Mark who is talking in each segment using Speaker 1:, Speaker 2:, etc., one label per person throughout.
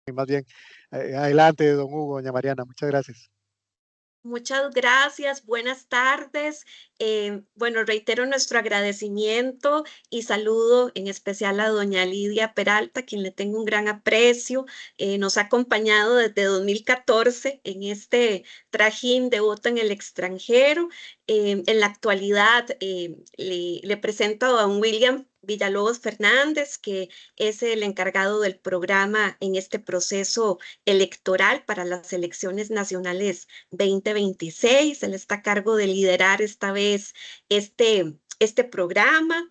Speaker 1: y más bien, adelante, don Hugo, doña Mariana, muchas gracias.
Speaker 2: Muchas gracias, buenas tardes. Bueno, reitero nuestro agradecimiento y saludo en especial a doña Lidia Peralta, a quien le tengo un gran aprecio. Nos ha acompañado desde 2014 en este trajín de voto en el extranjero. En la actualidad le presento a don William Villalobos Fernández, que es el encargado del programa en este proceso electoral para las elecciones nacionales 2026. Él está a cargo de liderar esta vez este programa.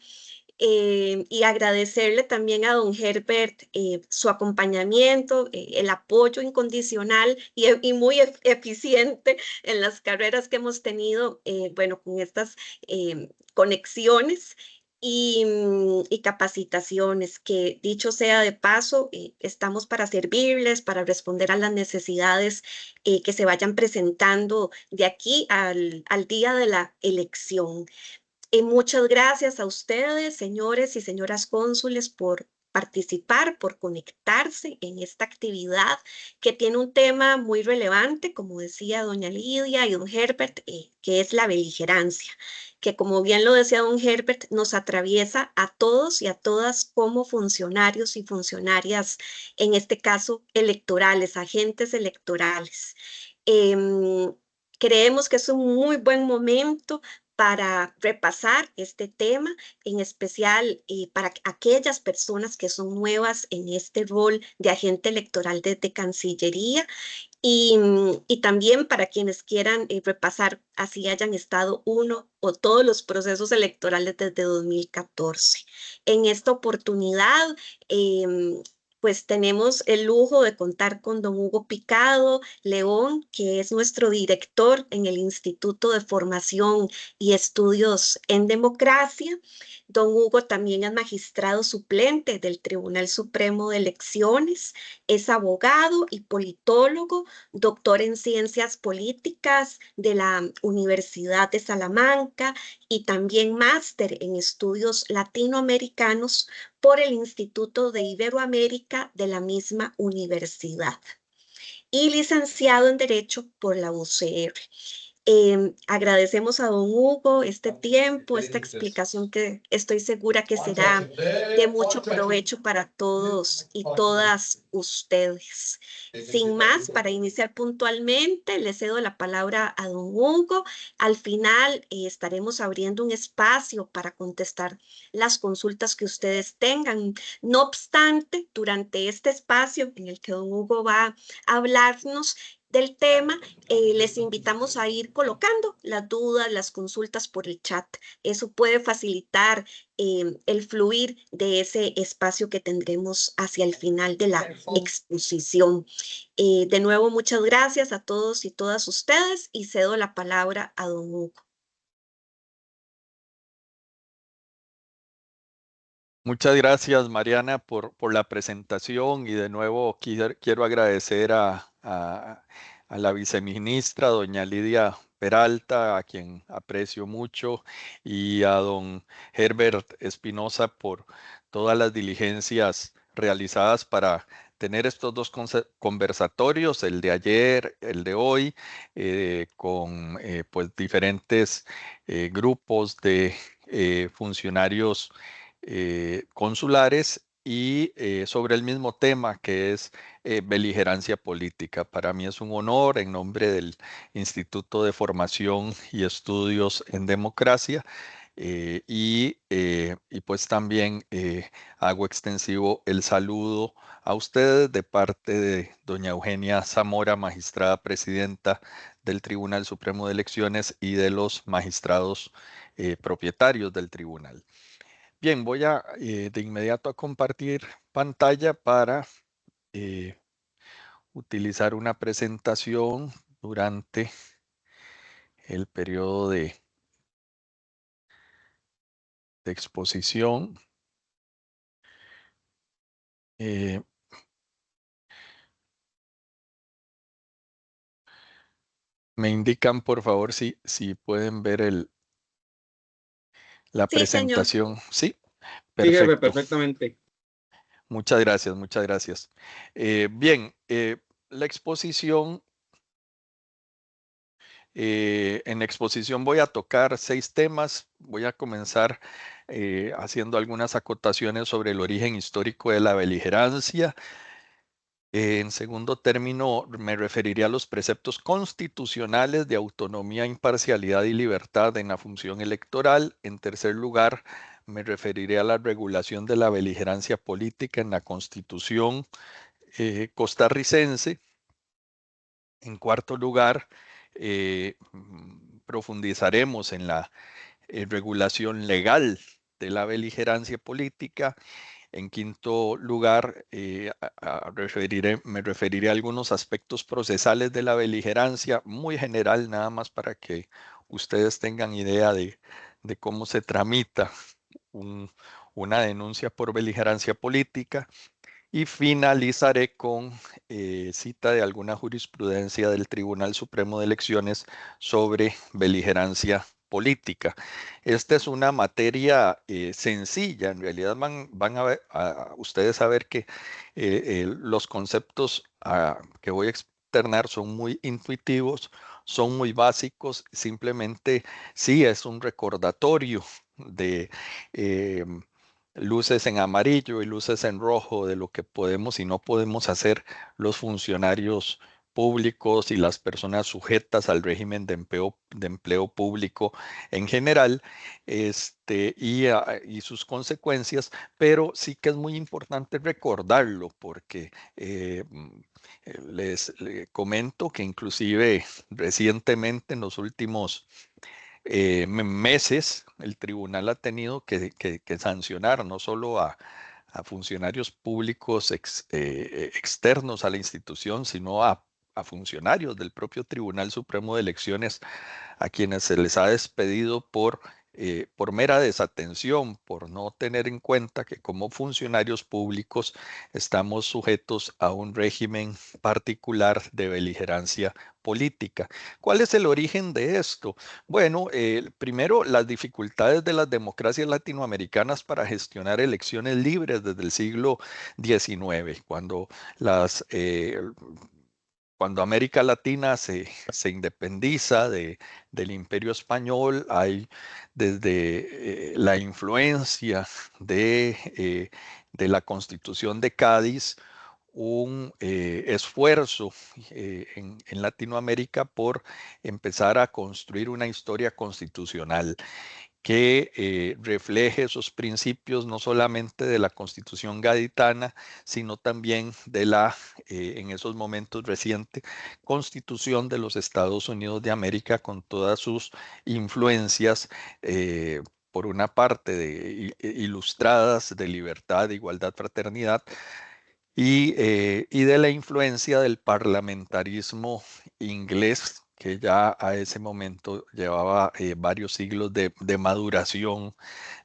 Speaker 2: Y agradecerle también a don Herbert su acompañamiento, el apoyo incondicional y muy eficiente en las carreras que hemos tenido, bueno, con estas conexiones y capacitaciones, que dicho sea de paso, estamos para servirles, para responder a las necesidades que se vayan presentando de aquí al día de la elección. Muchas gracias a ustedes, señores y señoras cónsules, por participar, por conectarse en esta actividad que tiene un tema muy relevante, como decía doña Lidia y don Herbert, que es la beligerancia, que como bien lo decía don Herbert, nos atraviesa a todos y a todas como funcionarios y funcionarias, en este caso electorales, agentes electorales. Em, Creemos que es un muy buen momento para repasar este tema, en especial para aquellas personas que son nuevas en este rol de agente electoral desde Cancillería y también para quienes quieran repasar, así hayan estado uno o todos los procesos electorales desde 2014. En esta oportunidad, pues tenemos el lujo de contar con don Hugo Picado León, que es nuestro director en el Instituto de Formación y Estudios en Democracia. Don Hugo también es magistrado suplente del Tribunal Supremo de Elecciones, es abogado y politólogo, doctor en ciencias políticas de la Universidad de Salamanca y también máster en estudios latinoamericanos por el Instituto de Iberoamérica de la misma universidad y licenciado en Derecho por la UCR. Agradecemos a don Hugo este tiempo, esta explicación que estoy segura que será de mucho provecho para todos y todas ustedes. Sin más, para iniciar puntualmente, le cedo la palabra a don Hugo. Al final estaremos abriendo un espacio para contestar las consultas que ustedes tengan. No obstante, durante este espacio en el que don Hugo va a hablarnos del tema, les invitamos a ir colocando las dudas, las consultas por el chat. Eso puede facilitar el fluir de ese espacio que tendremos hacia el final de la exposición. De nuevo, muchas gracias a todos y todas ustedes y cedo la palabra a don Hugo.
Speaker 3: Muchas gracias, Mariana, por la presentación y de nuevo quiero agradecer a la viceministra, doña Lidia Peralta, a quien aprecio mucho, y a don Herbert Espinosa por todas las diligencias realizadas para tener estos dos conversatorios, el de ayer, el de hoy, con pues diferentes grupos de funcionarios consulares y sobre el mismo tema que es beligerancia política. Para mí es un honor en nombre del Instituto de Formación y Estudios en Democracia y pues también hago extensivo el saludo a ustedes de parte de doña Eugenia Zamora, magistrada presidenta del Tribunal Supremo de Elecciones y de los magistrados propietarios del tribunal. Bien, voy de inmediato a compartir pantalla para utilizar una presentación durante el periodo de exposición. Eh, Me indican, por favor, si pueden ver la
Speaker 2: Sí, señor.
Speaker 3: presentación. Sí,
Speaker 4: Sí, Herbert,
Speaker 3: perfecto.
Speaker 4: perfectamente.
Speaker 3: Muchas gracias, muchas gracias. Bien, la exposición, en la exposición voy a tocar 6 temas. Voy a comenzar haciendo algunas acotaciones sobre el origen histórico de la beligerancia. En segundo término, me referiré a los preceptos constitucionales de autonomía, imparcialidad y libertad en la función electoral. En tercer lugar, me referiré a la regulación de la beligerancia política en la Constitución costarricense. En cuarto lugar, profundizaremos en la regulación legal de la beligerancia política. En quinto lugar, me referiré a algunos aspectos procesales de la beligerancia, muy general, nada más para que ustedes tengan idea de cómo se tramita una denuncia por beligerancia política. Y finalizaré con cita de alguna jurisprudencia del Tribunal Supremo de Elecciones sobre beligerancia política. Esta es una materia sencilla. En realidad van a ustedes a ver que los conceptos que voy a externar son muy intuitivos, son muy básicos. Simplemente sí es un recordatorio de luces en amarillo y luces en rojo de lo que podemos y no podemos hacer los funcionarios públicos y las personas sujetas al régimen de empleo público en general, y sus consecuencias, pero sí que es muy importante recordarlo porque les comento que inclusive recientemente en los últimos meses, el tribunal ha tenido que sancionar no solo a funcionarios públicos externos a la institución, sino a funcionarios del propio Tribunal Supremo de Elecciones, a quienes se les ha despedido por mera desatención, por no tener en cuenta que como funcionarios públicos estamos sujetos a un régimen particular de beligerancia política. ¿Cuál es el origen de esto? Bueno, primero, las dificultades de las democracias latinoamericanas para gestionar elecciones libres desde el siglo XIX, cuando América Latina se independiza del Imperio Español, hay desde la influencia de la Constitución de Cádiz un esfuerzo en Latinoamérica por empezar a construir una historia constitucional que refleje esos principios no solamente de la Constitución gaditana, sino también de la, en esos momentos reciente, Constitución de los Estados Unidos de América con todas sus influencias. Por una parte, ilustradas de libertad, igualdad, fraternidad, y de la influencia del parlamentarismo inglés, que ya a ese momento llevaba varios siglos de maduración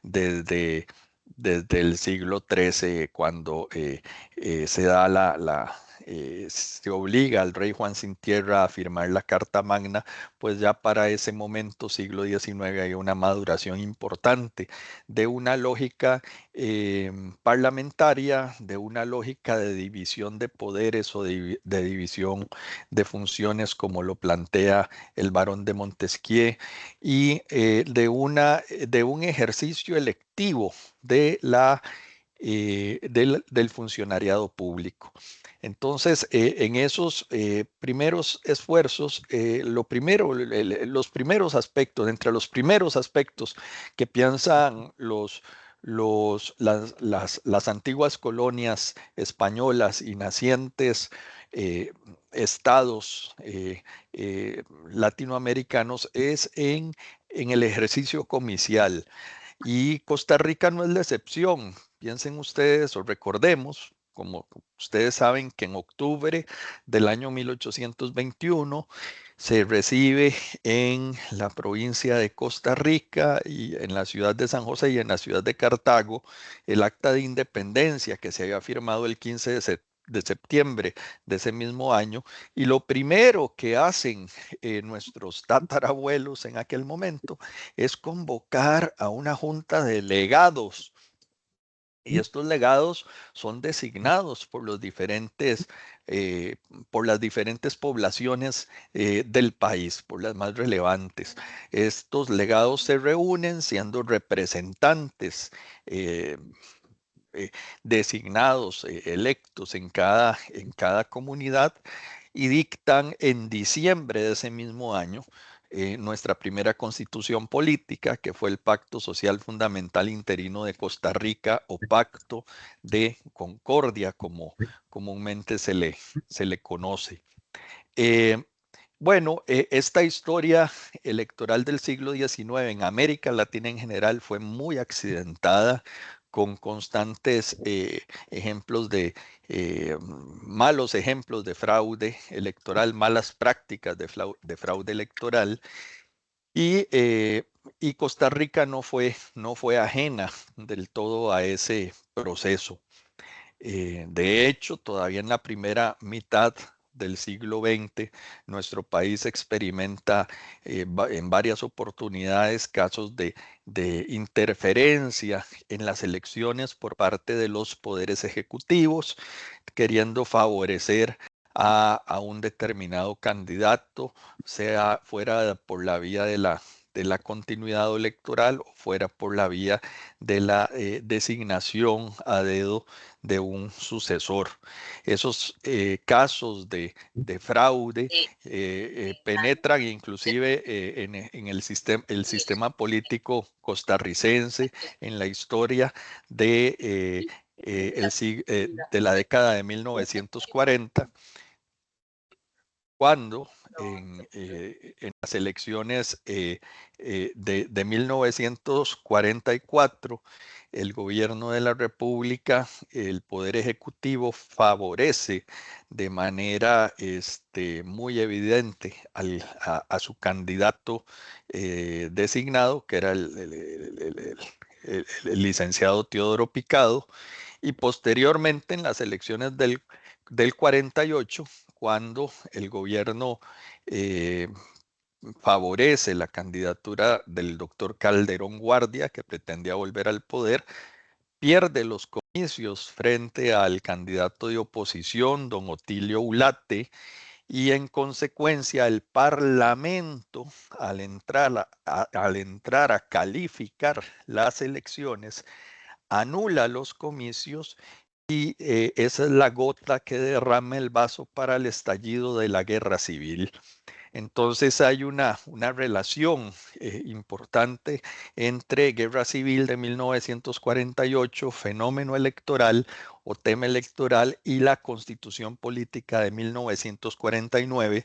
Speaker 3: desde, desde el siglo XIII, cuando se da se obliga al rey Juan Sin Tierra a firmar la Carta Magna. Pues ya para ese momento, siglo XIX, hay una maduración importante de una lógica parlamentaria, de una lógica de división de poderes o de división de funciones, como lo plantea el barón de Montesquieu, y de un ejercicio electivo del funcionariado público. Entonces, en esos primeros esfuerzos, los primeros aspectos, entre los primeros aspectos que piensan las antiguas colonias españolas y nacientes estados latinoamericanos, es en el ejercicio comicial. Y Costa Rica no es la excepción. Piensen ustedes o recordemos, como ustedes saben, que en octubre del año 1821 se recibe en la provincia de Costa Rica y en la ciudad de San José y en la ciudad de Cartago el acta de independencia que se había firmado el 15 de septiembre de ese mismo año. Y lo primero que hacen nuestros tatarabuelos en aquel momento es convocar a una junta de delegados Y estos legados son designados por los diferentes, por las diferentes poblaciones del país, por las más relevantes. Estos legados se reúnen siendo representantes designados, electos en cada comunidad, y dictan en diciembre de ese mismo año nuestra primera constitución política, que fue el Pacto Social Fundamental Interino de Costa Rica, o Pacto de Concordia, como comúnmente se le conoce. Bueno, esta historia electoral del siglo XIX en América Latina en general fue muy accidentada, con constantes ejemplos de malos ejemplos de fraude electoral, malas prácticas de fraude electoral, y Costa Rica no fue ajena del todo a ese proceso. De hecho, todavía en la primera mitad del siglo XX, nuestro país experimenta en varias oportunidades casos de interferencia en las elecciones por parte de los poderes ejecutivos, queriendo favorecer a un determinado candidato, sea fuera por la vía de la continuidad electoral o fuera por la vía de la designación a dedo de un sucesor. Esos casos de fraude penetran inclusive en el sistema político costarricense, en la historia de de la década de 1940, cuando en las elecciones de 1944, el gobierno de la República, el Poder Ejecutivo, favorece de manera muy evidente a su candidato designado, que era el licenciado Teodoro Picado, y posteriormente en las elecciones del 48, cuando el gobierno favorece la candidatura del doctor Calderón Guardia, que pretendía volver al poder, pierde los comicios frente al candidato de oposición, don Otilio Ulate, y en consecuencia el Parlamento, al entrar a calificar las elecciones, anula los comicios, y esa es la gota que derrama el vaso para el estallido de la guerra civil. Entonces hay una relación importante entre Guerra Civil de 1948, fenómeno electoral o tema electoral, y la Constitución Política de 1949.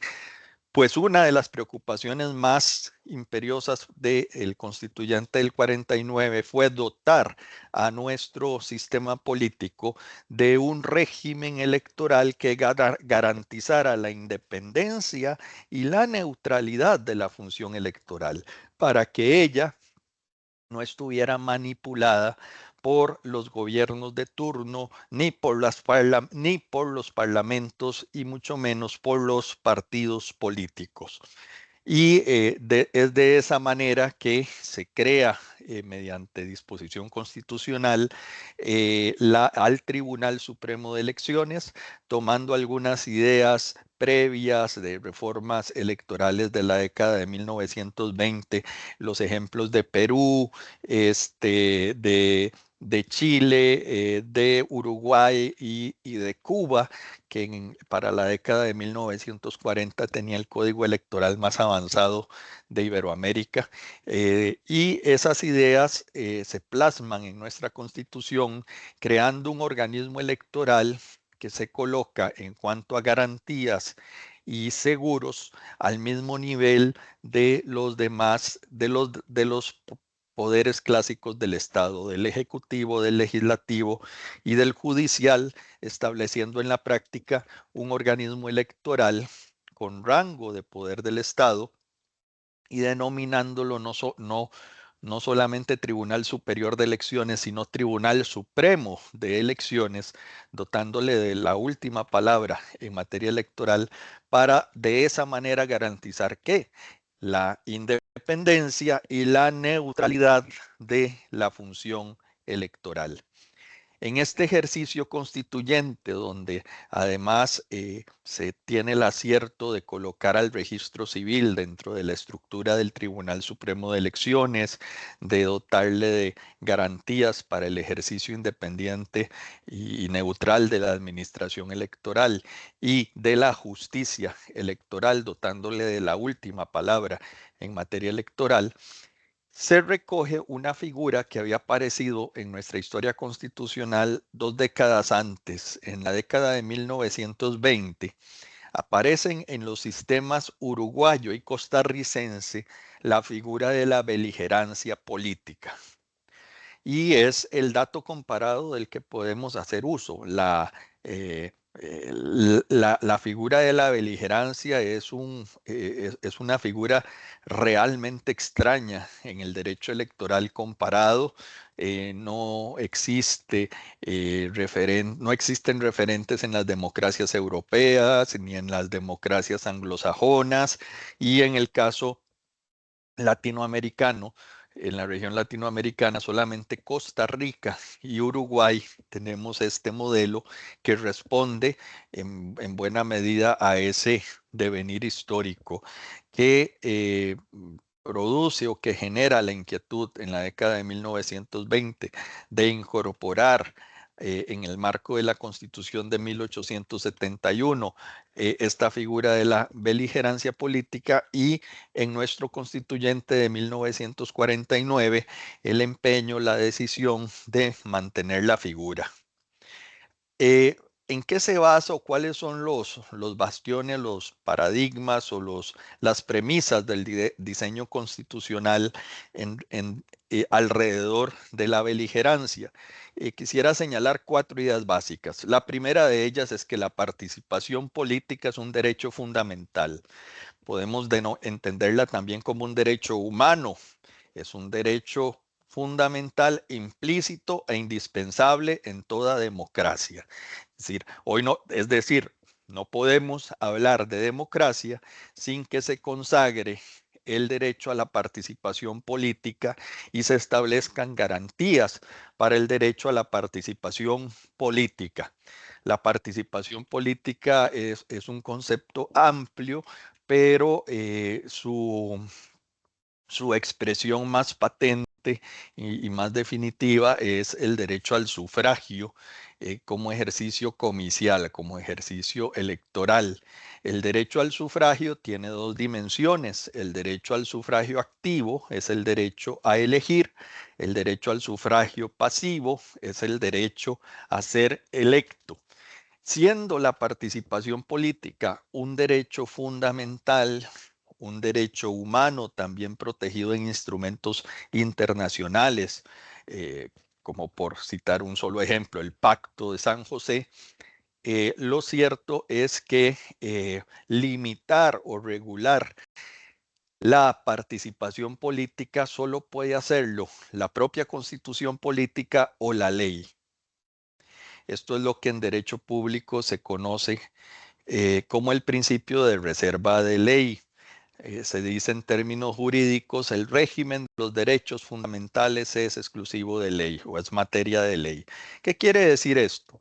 Speaker 3: Pues una de las preocupaciones más imperiosas del constituyente del 49 fue dotar a nuestro sistema político de un régimen electoral que garantizara la independencia y la neutralidad de la función electoral, para que ella no estuviera manipulada por los gobiernos de turno, ni por los parlamentos, y mucho menos por los partidos políticos. Y es de esa manera que se crea, mediante disposición constitucional, al Tribunal Supremo de Elecciones, tomando algunas ideas previas de reformas electorales de la década de 1920, los ejemplos de Perú, de Chile, de Uruguay y de Cuba, que para la década de 1940 tenía el código electoral más avanzado de Iberoamérica. Y esas ideas se plasman en nuestra Constitución, creando un organismo electoral que se coloca en cuanto a garantías y seguros al mismo nivel de los demás, de los poderes clásicos del Estado, del Ejecutivo, del Legislativo y del Judicial, estableciendo en la práctica un organismo electoral con rango de poder del Estado y denominándolo no solamente Tribunal Superior de Elecciones, sino Tribunal Supremo de Elecciones, dotándole de la última palabra en materia electoral, para de esa manera garantizar que la independencia y la neutralidad de la función electoral. En este ejercicio constituyente, donde además se tiene el acierto de colocar al registro civil dentro de la estructura del Tribunal Supremo de Elecciones, de dotarle de garantías para el ejercicio independiente y neutral de la administración electoral y de la justicia electoral, dotándole de la última palabra en materia electoral, se recoge una figura que había aparecido en nuestra historia constitucional 2 décadas antes. En la década de 1920 aparecen en los sistemas uruguayo y costarricense la figura de la beligerancia política. Y es el dato comparado del que podemos hacer uso. La figura de la beligerancia es una figura realmente extraña en el derecho electoral comparado. No existen referentes en las democracias europeas ni en las democracias anglosajonas, y en el caso latinoamericano, en la región latinoamericana, solamente Costa Rica y Uruguay tenemos este modelo que responde en buena medida a ese devenir histórico que produce o que genera la inquietud en la década de 1920 de incorporar en el marco de la Constitución de 1871 esta figura de la beligerancia política, y en nuestro constituyente de 1949 el empeño, la decisión de mantener la figura. ¿En qué se basa o cuáles son los bastiones, los paradigmas o las premisas del diseño constitucional alrededor de la beligerancia? Quisiera señalar 4 ideas básicas. La primera de ellas es que la participación política es un derecho fundamental. Podemos entenderla también como un derecho humano. Es un derecho fundamental, implícito e indispensable en toda democracia. Es decir, no podemos hablar de democracia sin que se consagre el derecho a la participación política y se establezcan garantías para el derecho a la participación política. La participación política es un concepto amplio, pero su expresión más patente y más definitiva es el derecho al sufragio como ejercicio comicial, como ejercicio electoral. El derecho al sufragio tiene 2 dimensiones. El derecho al sufragio activo es el derecho a elegir. El derecho al sufragio pasivo es el derecho a ser electo. Siendo la participación política un derecho fundamental, un derecho humano también protegido en instrumentos internacionales, como por citar un solo ejemplo, el Pacto de San José, lo cierto es que limitar o regular la participación política solo puede hacerlo la propia Constitución política o la ley. Esto es lo que en derecho público se conoce como el principio de reserva de ley. Se dice en términos jurídicos, el régimen de los derechos fundamentales es exclusivo de ley o es materia de ley. ¿Qué quiere decir esto?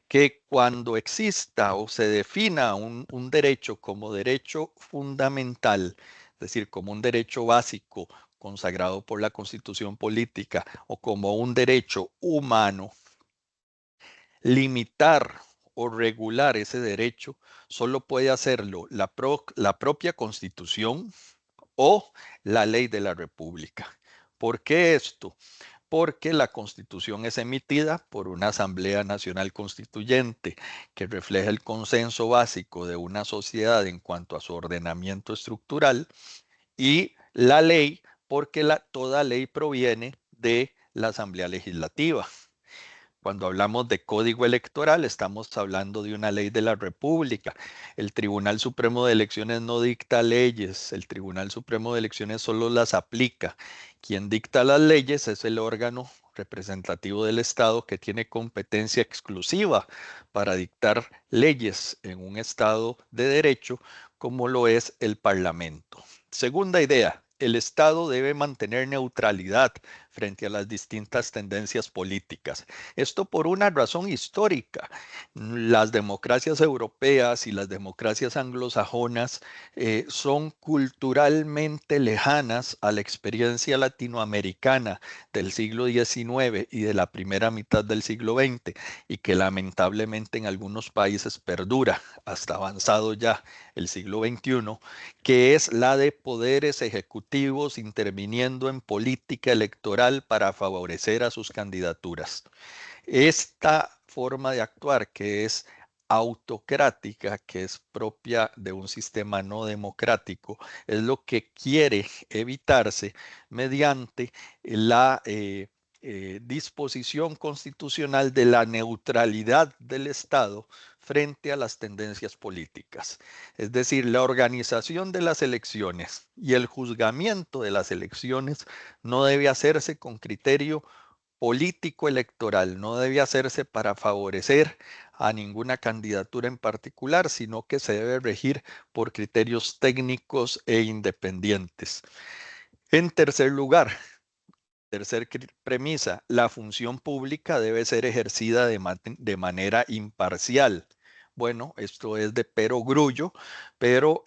Speaker 3: Que cuando exista o se defina un derecho como derecho fundamental, es decir, como un derecho básico consagrado por la Constitución política o como un derecho humano, limitar o regular ese derecho solo puede hacerlo la propia Constitución o la ley de la República. ¿Por qué esto? Porque la Constitución es emitida por una Asamblea Nacional Constituyente que refleja el consenso básico de una sociedad en cuanto a su ordenamiento estructural, y la ley porque toda ley proviene de la Asamblea Legislativa. Cuando hablamos de código electoral, estamos hablando de una ley de la República. El Tribunal Supremo de Elecciones no dicta leyes, el Tribunal Supremo de Elecciones solo las aplica. Quien dicta las leyes es el órgano representativo del Estado que tiene competencia exclusiva para dictar leyes en un Estado de derecho, como lo es el Parlamento. Segunda idea, el Estado debe mantener neutralidad frente a las distintas tendencias políticas. Esto por una razón histórica. Las democracias europeas y las democracias anglosajonas son culturalmente lejanas a la experiencia latinoamericana del siglo XIX y de la primera mitad del siglo XX, y que lamentablemente en algunos países perdura hasta avanzado ya el siglo XXI, que es la de poderes ejecutivos interviniendo en política electoral para favorecer a sus candidaturas. Esta forma de actuar, que es autocrática, que es propia de un sistema no democrático, es lo que quiere evitarse mediante la disposición constitucional de la neutralidad del Estado frente a las tendencias políticas. Es decir, la organización de las elecciones y el juzgamiento de las elecciones no debe hacerse con criterio político electoral, no debe hacerse para favorecer a ninguna candidatura en particular, sino que se debe regir por criterios técnicos e independientes. En tercer lugar, tercer premisa, la función pública debe ser ejercida de manera imparcial. Bueno, esto es de perogrullo, pero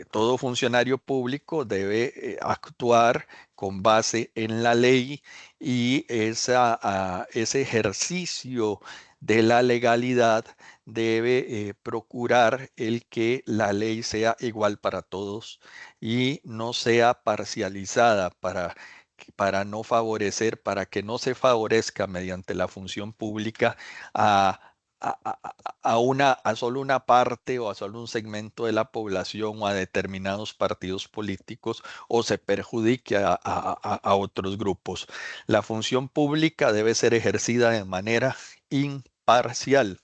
Speaker 3: todo funcionario público debe actuar con base en la ley, y ese ejercicio de la legalidad debe procurar el que la ley sea igual para todos y no sea parcializada para no favorecer, para que no se favorezca mediante la función pública a solo una parte o a solo un segmento de la población o a determinados partidos políticos, o se perjudique a otros grupos. La función pública debe ser ejercida de manera imparcial.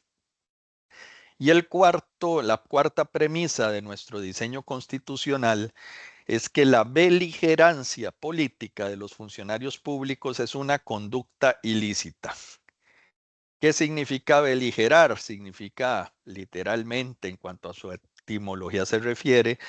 Speaker 3: Y la cuarta premisa de nuestro diseño constitucional es que la beligerancia política de los funcionarios públicos es una conducta ilícita. ¿Qué significa beligerar? Significa literalmente, en cuanto a su etimología se refiere,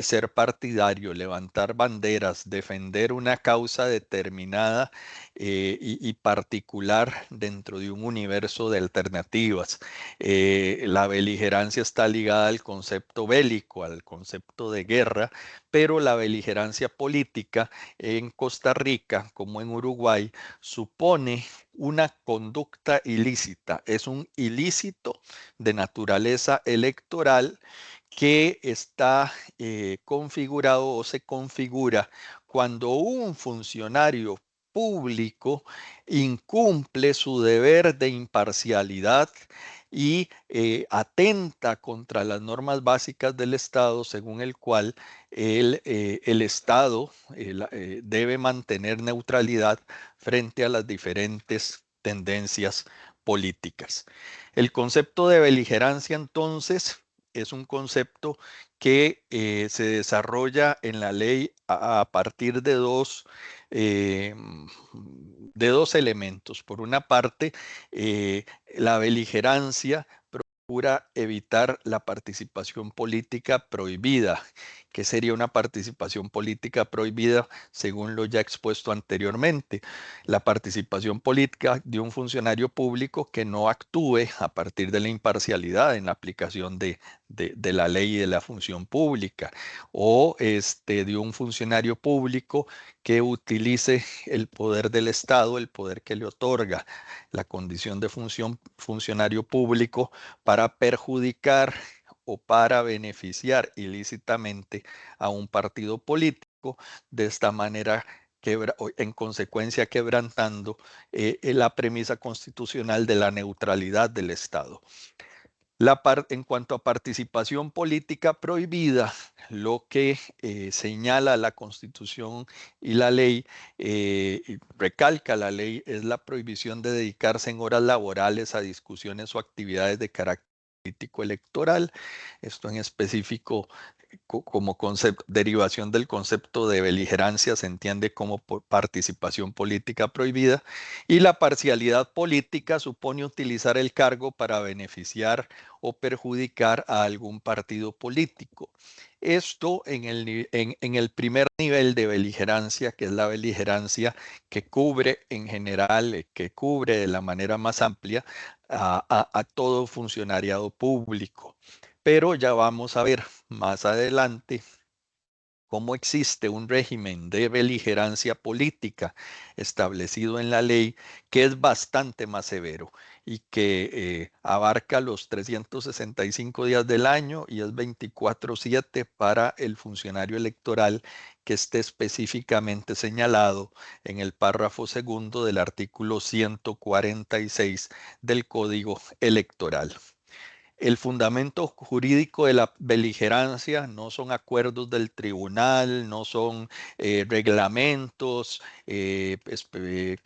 Speaker 3: ser partidario, levantar banderas, defender una causa determinada y particular dentro de un universo de alternativas. La beligerancia está ligada al concepto bélico, al concepto de guerra, pero la beligerancia política en Costa Rica, como en Uruguay, supone una conducta ilícita, es un ilícito de naturaleza electoral que está configurado o se configura cuando un funcionario público incumple su deber de imparcialidad y atenta contra las normas básicas del Estado, según el cual el Estado debe mantener neutralidad frente a las diferentes tendencias políticas. El concepto de beligerancia, entonces, es un concepto que se desarrolla en la ley a partir de dos elementos. Por una parte, la beligerancia procura evitar la participación política prohibida. ¿Qué sería una participación política prohibida? Según lo ya expuesto anteriormente, la participación política de un funcionario público que no actúe a partir de la imparcialidad en la aplicación de la ley y de la función pública, o de un funcionario público que utilice el poder del Estado, el poder que le otorga la condición de funcionario público, para perjudicar o para beneficiar ilícitamente a un partido político, de esta manera en consecuencia quebrantando la premisa constitucional de la neutralidad del Estado. En cuanto a participación política prohibida, lo que señala la Constitución y la ley, recalca la ley, es la prohibición de dedicarse en horas laborales a discusiones o actividades de carácter político electoral. Esto en específico como derivación del concepto de beligerancia se entiende como participación política prohibida, y la parcialidad política supone utilizar el cargo para beneficiar o perjudicar a algún partido político. Esto en el primer nivel de beligerancia, que es la beligerancia que cubre en general, que cubre de la manera más amplia a todo funcionariado público. Pero ya vamos a ver más adelante cómo existe un régimen de beligerancia política establecido en la ley que es bastante más severo y que abarca los 365 días del año y es 24/7 para el funcionario electoral que esté específicamente señalado en el párrafo segundo del artículo 146 del Código Electoral. El fundamento jurídico de la beligerancia no son acuerdos del tribunal, no son reglamentos que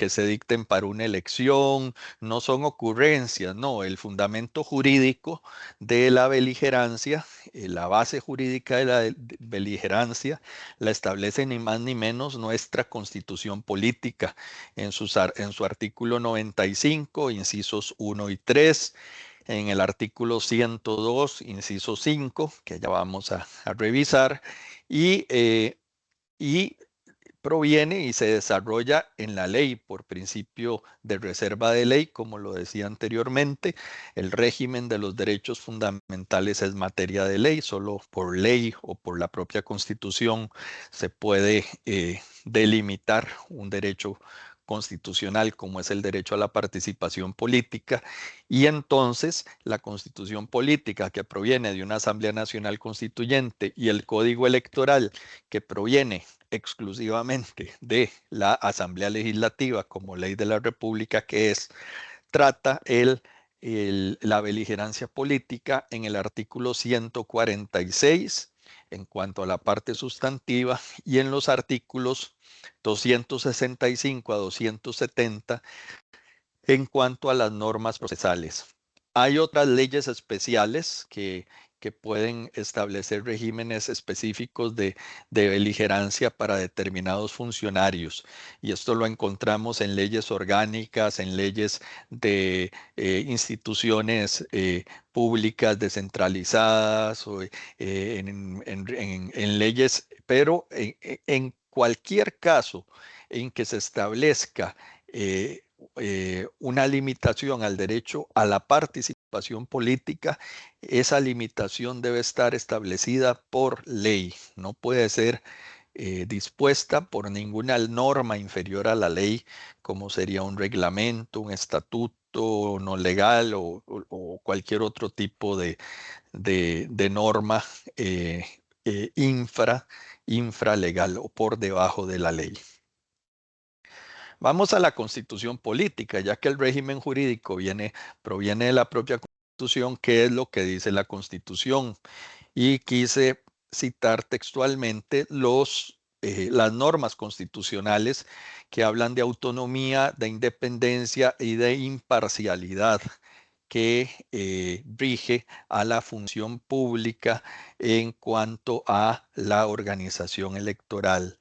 Speaker 3: se dicten para una elección, no son ocurrencias, no. El fundamento jurídico de la beligerancia, la base jurídica de la beligerancia, la establece ni más ni menos nuestra Constitución Política en su artículo 95, incisos 1 y 3. En el artículo 102, inciso 5, que ya vamos a revisar, y proviene y se desarrolla en la ley por principio de reserva de ley, como lo decía anteriormente. El régimen de los derechos fundamentales es materia de ley, solo por ley o por la propia Constitución se puede delimitar un derecho constitucional como es el derecho a la participación política, y entonces la Constitución Política que proviene de una Asamblea Nacional Constituyente y el Código Electoral que proviene exclusivamente de la Asamblea Legislativa como ley de la República que es, trata la beligerancia política en el artículo 146 en cuanto a la parte sustantiva y en los artículos 265 a 270 en cuanto a las normas procesales. Hay otras leyes especiales que pueden establecer regímenes específicos de beligerancia para determinados funcionarios. Y esto lo encontramos en leyes orgánicas, en leyes de instituciones públicas descentralizadas, o en leyes, pero en cualquier caso en que se establezca una limitación al derecho a la participación política, esa limitación debe estar establecida por ley, no puede ser dispuesta por ninguna norma inferior a la ley, como sería un reglamento, un estatuto no legal o cualquier otro tipo de norma infralegal o por debajo de la ley. Vamos a la Constitución Política, ya que el régimen jurídico proviene de la propia Constitución. ¿Qué es lo que dice la Constitución? Y quise citar textualmente las normas constitucionales que hablan de autonomía, de independencia y de imparcialidad que rige a la función pública en cuanto a la organización electoral.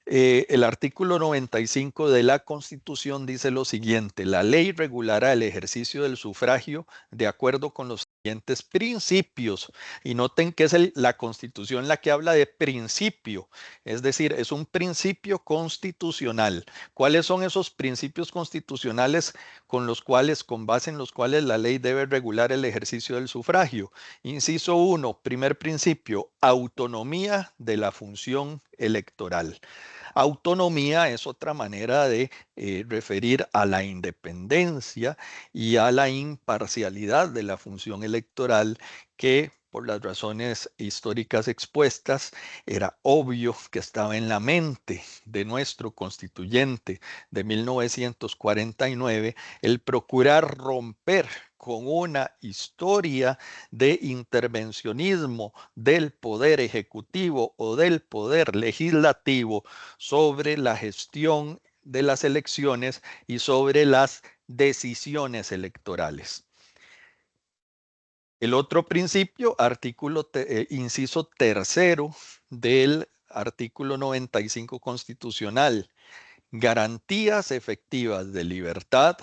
Speaker 3: El artículo 95 de la Constitución dice lo siguiente: la ley regulará el ejercicio del sufragio de acuerdo con los siguientes principios. Y noten que es la Constitución la que habla de principio, es decir, es un principio constitucional. ¿Cuáles son esos principios constitucionales con base en los cuales la ley debe regular el ejercicio del sufragio? Inciso 1, primer principio: autonomía de la función electoral. Autonomía es otra manera de referir a la independencia y a la imparcialidad de la función electoral que, por las razones históricas expuestas, era obvio que estaba en la mente de nuestro constituyente de 1949 el procurar romper con una historia de intervencionismo del poder ejecutivo o del poder legislativo sobre la gestión de las elecciones y sobre las decisiones electorales. El otro principio, inciso tercero del artículo 95 constitucional, garantías efectivas de libertad,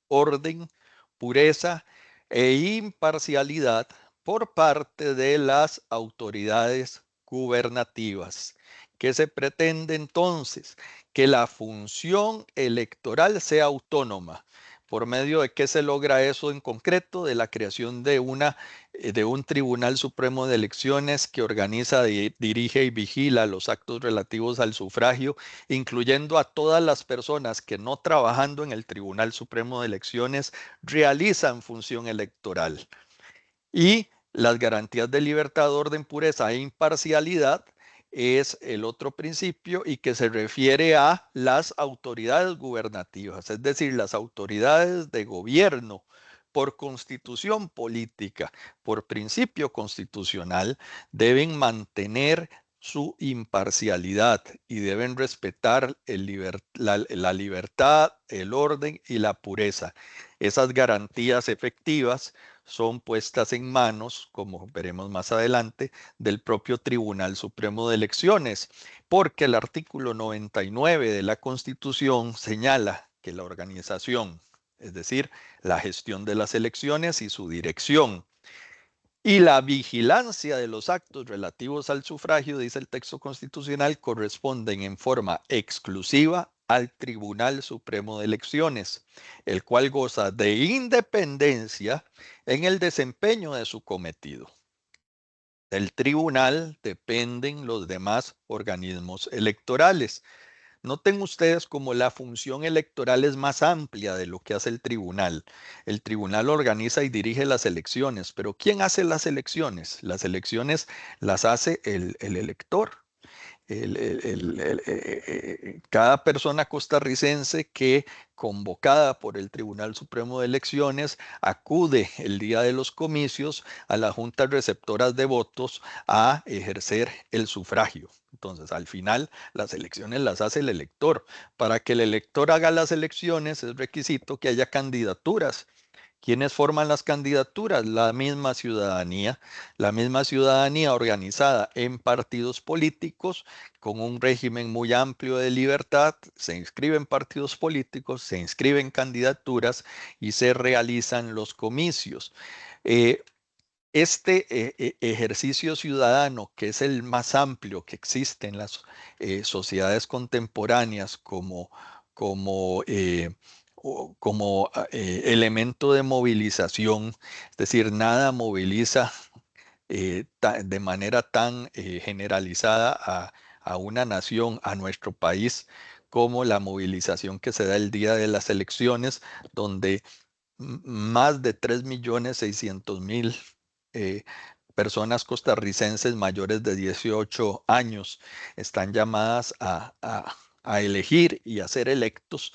Speaker 3: orden, pureza e imparcialidad por parte de las autoridades gubernativas. ¿Qué se pretende entonces? Que la función electoral sea autónoma. ¿Por medio de qué se logra eso en concreto? De la creación de un Tribunal Supremo de Elecciones que organiza, dirige y vigila los actos relativos al sufragio, incluyendo a todas las personas que no trabajando en el Tribunal Supremo de Elecciones realizan función electoral. Y las garantías de libertad, orden, pureza e imparcialidad es el otro principio y que se refiere a las autoridades gubernativas, es decir, las autoridades de gobierno por constitución política, por principio constitucional, deben mantener su imparcialidad y deben respetar la libertad, el orden y la pureza. Esas garantías efectivas son puestas en manos, como veremos más adelante, del propio Tribunal Supremo de Elecciones, porque el artículo 99 de la Constitución señala que la organización, es decir, la gestión de las elecciones y su dirección, y la vigilancia de los actos relativos al sufragio, dice el texto constitucional, corresponden en forma exclusiva al Tribunal Supremo de Elecciones, el cual goza de independencia en el desempeño de su cometido. Del tribunal dependen los demás organismos electorales. Noten ustedes como la función electoral es más amplia de lo que hace el tribunal. El tribunal organiza y dirige las elecciones, pero ¿quién hace las elecciones? Las elecciones las hace el elector. Cada persona costarricense que, convocada por el Tribunal Supremo de Elecciones, acude el día de los comicios a las juntas receptoras de votos a ejercer el sufragio. Entonces, al final, las elecciones las hace el elector. Para que el elector haga las elecciones es requisito que haya candidaturas. ¿Quiénes forman las candidaturas? La misma ciudadanía organizada en partidos políticos con un régimen muy amplio de libertad, se inscriben en partidos políticos, se inscriben candidaturas y se realizan los comicios. Este ejercicio ciudadano, que es el más amplio que existe en las sociedades contemporáneas como elemento de movilización, es decir, nada moviliza de manera tan generalizada a una nación, a nuestro país, como la movilización que se da el día de las elecciones, donde más de 3.600.000 personas costarricenses mayores de 18 años están llamadas a elegir y a ser electos.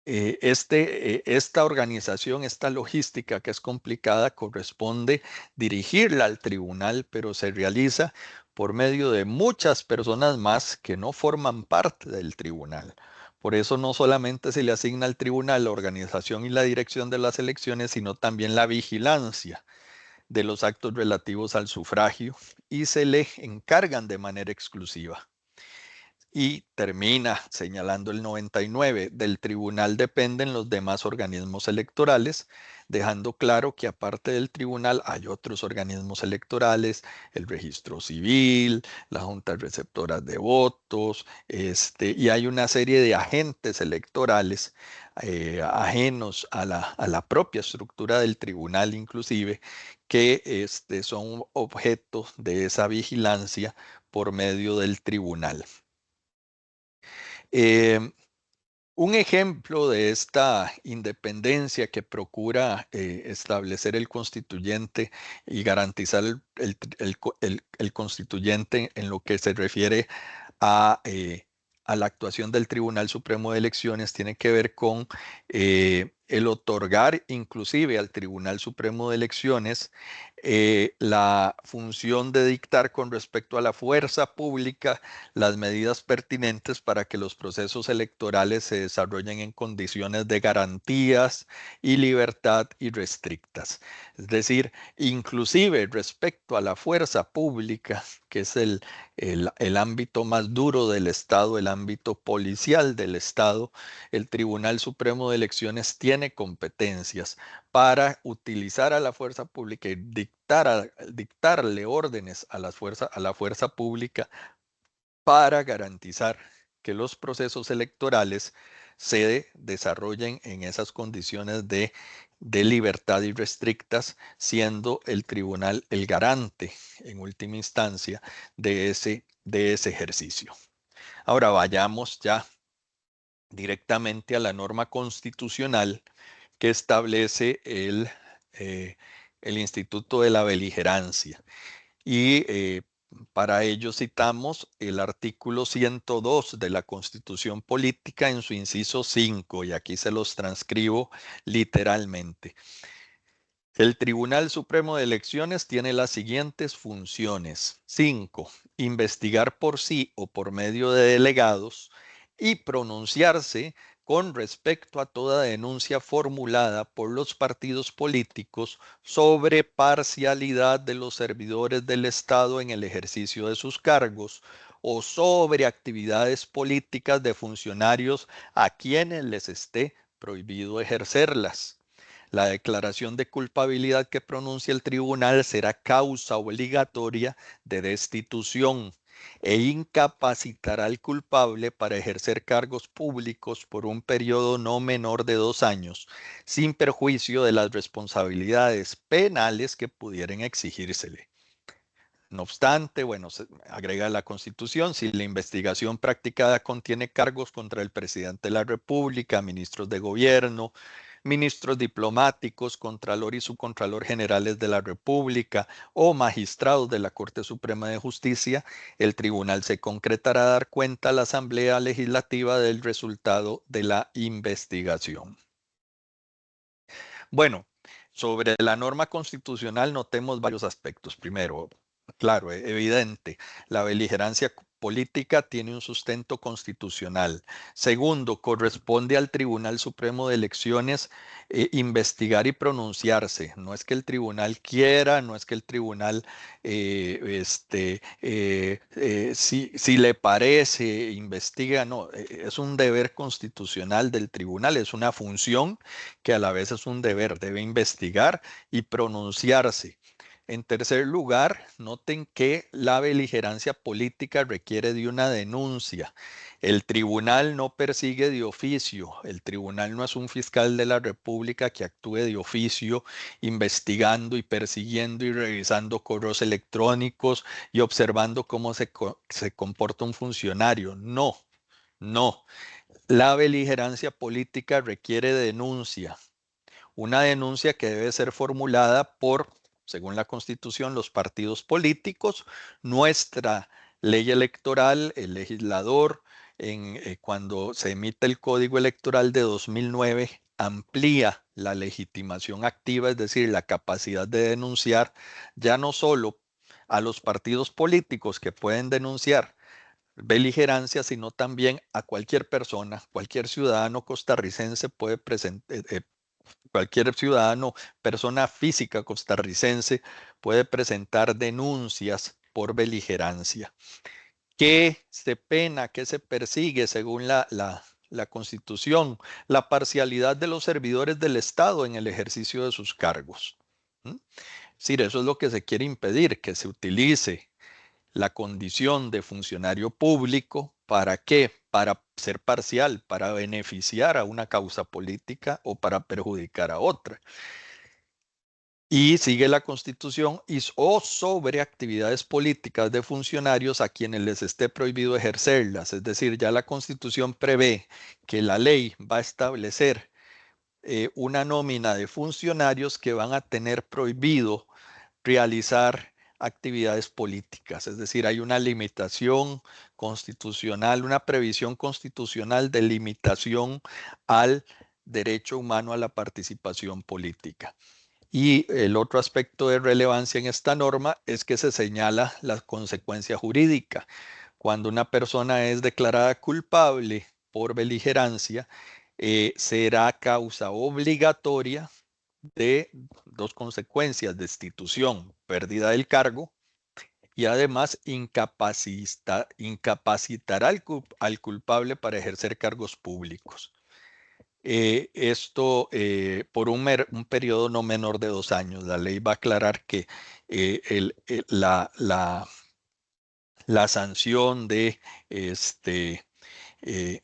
Speaker 3: Esta organización, esta logística que es complicada, corresponde dirigirla al tribunal, pero se realiza por medio de muchas personas más que no forman parte del tribunal. Por eso no solamente se le asigna al tribunal la organización y la dirección de las elecciones, sino también la vigilancia de los actos relativos al sufragio y se le encargan de manera exclusiva. Y termina señalando el 99, del tribunal dependen los demás organismos electorales, dejando claro que aparte del tribunal hay otros organismos electorales, el registro civil, las juntas receptoras de votos, y hay una serie de agentes electorales ajenos a la propia estructura del tribunal inclusive, que son objeto de esa vigilancia por medio del tribunal. Un ejemplo de esta independencia que procura establecer el constituyente y garantizar el constituyente en lo que se refiere a la actuación del Tribunal Supremo de Elecciones tiene que ver con el otorgar inclusive al Tribunal Supremo de Elecciones la función de dictar con respecto a la fuerza pública las medidas pertinentes para que los procesos electorales se desarrollen en condiciones de garantías y libertad irrestrictas. Es decir, inclusive respecto a la fuerza pública, que es el ámbito más duro del Estado, el ámbito policial del Estado, el Tribunal Supremo de Elecciones tiene competencias para utilizar a la fuerza pública y dictarle órdenes a la fuerza pública para garantizar que los procesos electorales se desarrollen en esas condiciones de libertad irrestrictas, siendo el tribunal el garante, en última instancia, de ese ejercicio. Ahora vayamos ya directamente a la norma constitucional que establece el Instituto de la Beligerancia. Y para ello citamos el artículo 102 de la Constitución Política en su inciso 5, y aquí se los transcribo literalmente. El Tribunal Supremo de Elecciones tiene las siguientes funciones. 5. Investigar por sí o por medio de delegados y pronunciarse con respecto a toda denuncia formulada por los partidos políticos sobre parcialidad de los servidores del Estado en el ejercicio de sus cargos o sobre actividades políticas de funcionarios a quienes les esté prohibido ejercerlas. La declaración de culpabilidad que pronuncie el tribunal será causa obligatoria de destitución e incapacitará al culpable para ejercer cargos públicos por un periodo no menor de 2 años, sin perjuicio de las responsabilidades penales que pudieran exigírsele. No obstante, bueno, se agrega la Constitución, si la investigación practicada contiene cargos contra el presidente de la República, ministros de gobierno, ministros diplomáticos, contralor y subcontralor generales de la República o magistrados de la Corte Suprema de Justicia, el tribunal se concretará a dar cuenta a la Asamblea Legislativa del resultado de la investigación. Bueno, sobre la norma constitucional notemos varios aspectos. Primero, claro, evidente, la beligerancia política tiene un sustento constitucional. Segundo, corresponde al Tribunal Supremo de Elecciones investigar y pronunciarse. No es que el tribunal quiera, no es que el tribunal, si le parece, investiga, no, es un deber constitucional del tribunal, es una función que a la vez es un deber, debe investigar y pronunciarse. En tercer lugar, noten que la beligerancia política requiere de una denuncia. El tribunal no persigue de oficio. El tribunal no es un fiscal de la República que actúe de oficio, investigando y persiguiendo y revisando correos electrónicos y observando cómo se comporta un funcionario. No, no. La beligerancia política requiere denuncia. Una denuncia que debe ser formulada por, según la Constitución, los partidos políticos, nuestra ley electoral, el legislador, cuando se emite el Código Electoral de 2009, amplía la legitimación activa, es decir, la capacidad de denunciar ya no solo a los partidos políticos que pueden denunciar beligerancia, sino también a cualquier persona, cualquier ciudadano costarricense puede presentar, cualquier ciudadano, persona física costarricense puede presentar denuncias por beligerancia. ¿Qué se pena, qué se persigue según la Constitución? La parcialidad de los servidores del Estado en el ejercicio de sus cargos. Es decir, eso es lo que se quiere impedir, que se utilice la condición de funcionario público. ¿Para qué? Para ser parcial, para beneficiar a una causa política o para perjudicar a otra. Y sigue la Constitución o sobre actividades políticas de funcionarios a quienes les esté prohibido ejercerlas. Es decir, ya la Constitución prevé que la ley va a establecer una nómina de funcionarios que van a tener prohibido realizar actividades políticas, es decir, hay una limitación constitucional, una previsión constitucional de limitación al derecho humano a la participación política. Y el otro aspecto de relevancia en esta norma es que se señala la consecuencia jurídica. Cuando una persona es declarada culpable por beligerancia, será causa obligatoria de dos consecuencias: destitución, pérdida del cargo, y además incapacitará al culpable para ejercer cargos públicos. Esto por un periodo no menor de 2 años. La ley va a aclarar que la sanción de eh,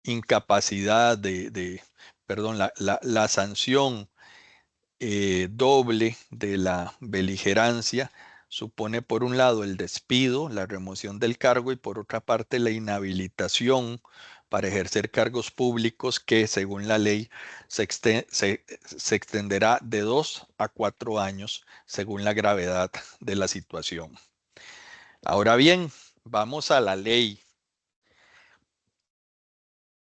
Speaker 3: incapacidad perdón, la sanción doble de la beligerancia supone, por un lado, el despido, la remoción del cargo, y por otra parte la inhabilitación para ejercer cargos públicos, que según la ley se extenderá de 2 a 4 años según la gravedad de la situación. Ahora bien, vamos a la ley.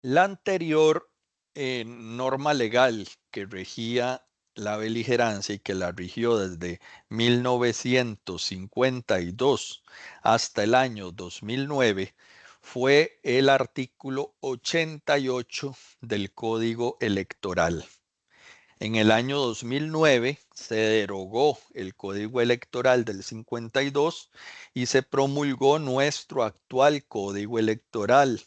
Speaker 3: La anterior norma legal que regía la beligerancia y que la rigió desde 1952 hasta el año 2009 fue el artículo 88 del Código Electoral. En el año 2009 se derogó el Código Electoral del 52 y se promulgó nuestro actual Código Electoral.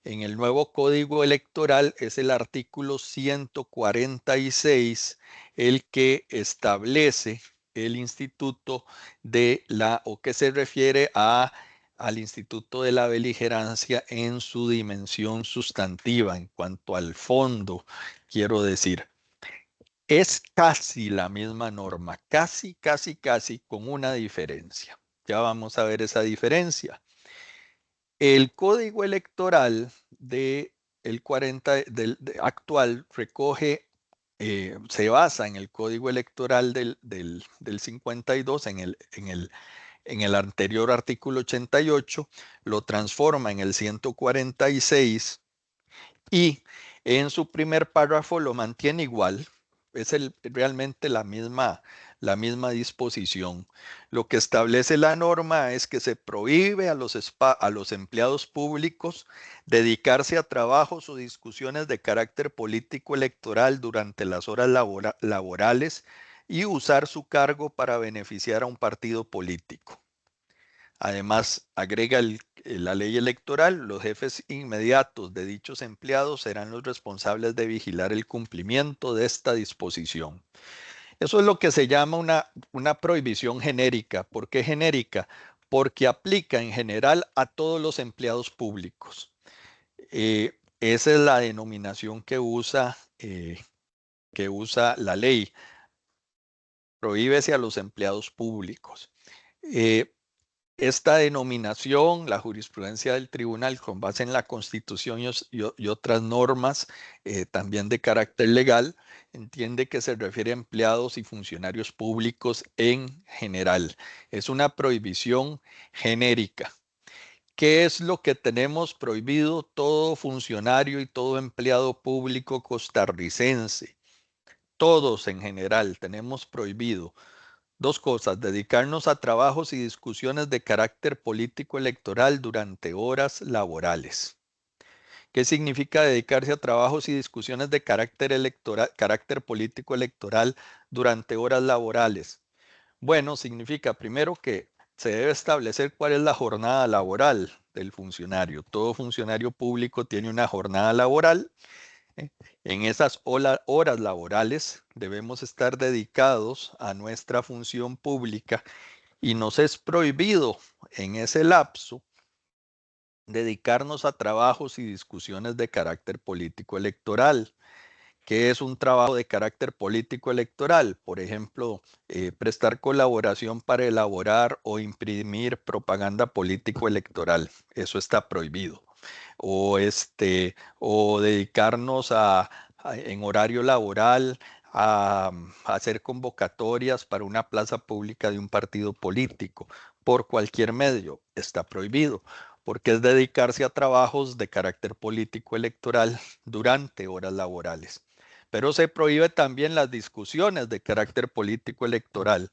Speaker 3: En el nuevo Código Electoral es el artículo 146 el que establece el instituto o que se refiere al instituto de la beligerancia en su dimensión sustantiva, en cuanto al fondo, quiero decir. Es casi la misma norma, casi, con una diferencia. Ya vamos a ver esa diferencia. El código electoral actual recoge, se basa en el código electoral del 52, en el anterior artículo 88, lo transforma en el 146 y en su primer párrafo lo mantiene igual. Es realmente la misma disposición. Lo que establece la norma es que se prohíbe a los empleados públicos dedicarse a trabajos o discusiones de carácter político electoral durante las horas laborales y usar su cargo para beneficiar a un partido político. Además, agrega la ley electoral: los jefes inmediatos de dichos empleados serán los responsables de vigilar el cumplimiento de esta disposición. Eso es lo que se llama una prohibición genérica. ¿Por qué genérica? Porque aplica en general a todos los empleados públicos. Esa es la denominación que usa la ley. Prohíbese a los empleados públicos. Esta denominación, la jurisprudencia del tribunal, con base en la Constitución y otras normas también de carácter legal, entiende que se refiere a empleados y funcionarios públicos en general. Es una prohibición genérica. ¿Qué es lo que tenemos prohibido todo funcionario y todo empleado público costarricense? Todos en general tenemos prohibido dos cosas: dedicarnos a trabajos y discusiones de carácter político electoral durante horas laborales. ¿Qué significa dedicarse a trabajos y discusiones de carácter político electoral durante horas laborales? Bueno, significa primero que se debe establecer cuál es la jornada laboral del funcionario. Todo funcionario público tiene una jornada laboral. En esas horas laborales debemos estar dedicados a nuestra función pública y nos es prohibido en ese lapso dedicarnos a trabajos y discusiones de carácter político electoral. ¿Qué es un trabajo de carácter político electoral? Por ejemplo, prestar colaboración para elaborar o imprimir propaganda político electoral. Eso está prohibido. O dedicarnos en horario laboral a hacer convocatorias para una plaza pública de un partido político por cualquier medio. Está prohibido, porque es dedicarse a trabajos de carácter político electoral durante horas laborales. pero se prohíbe también las discusiones de carácter político electoral.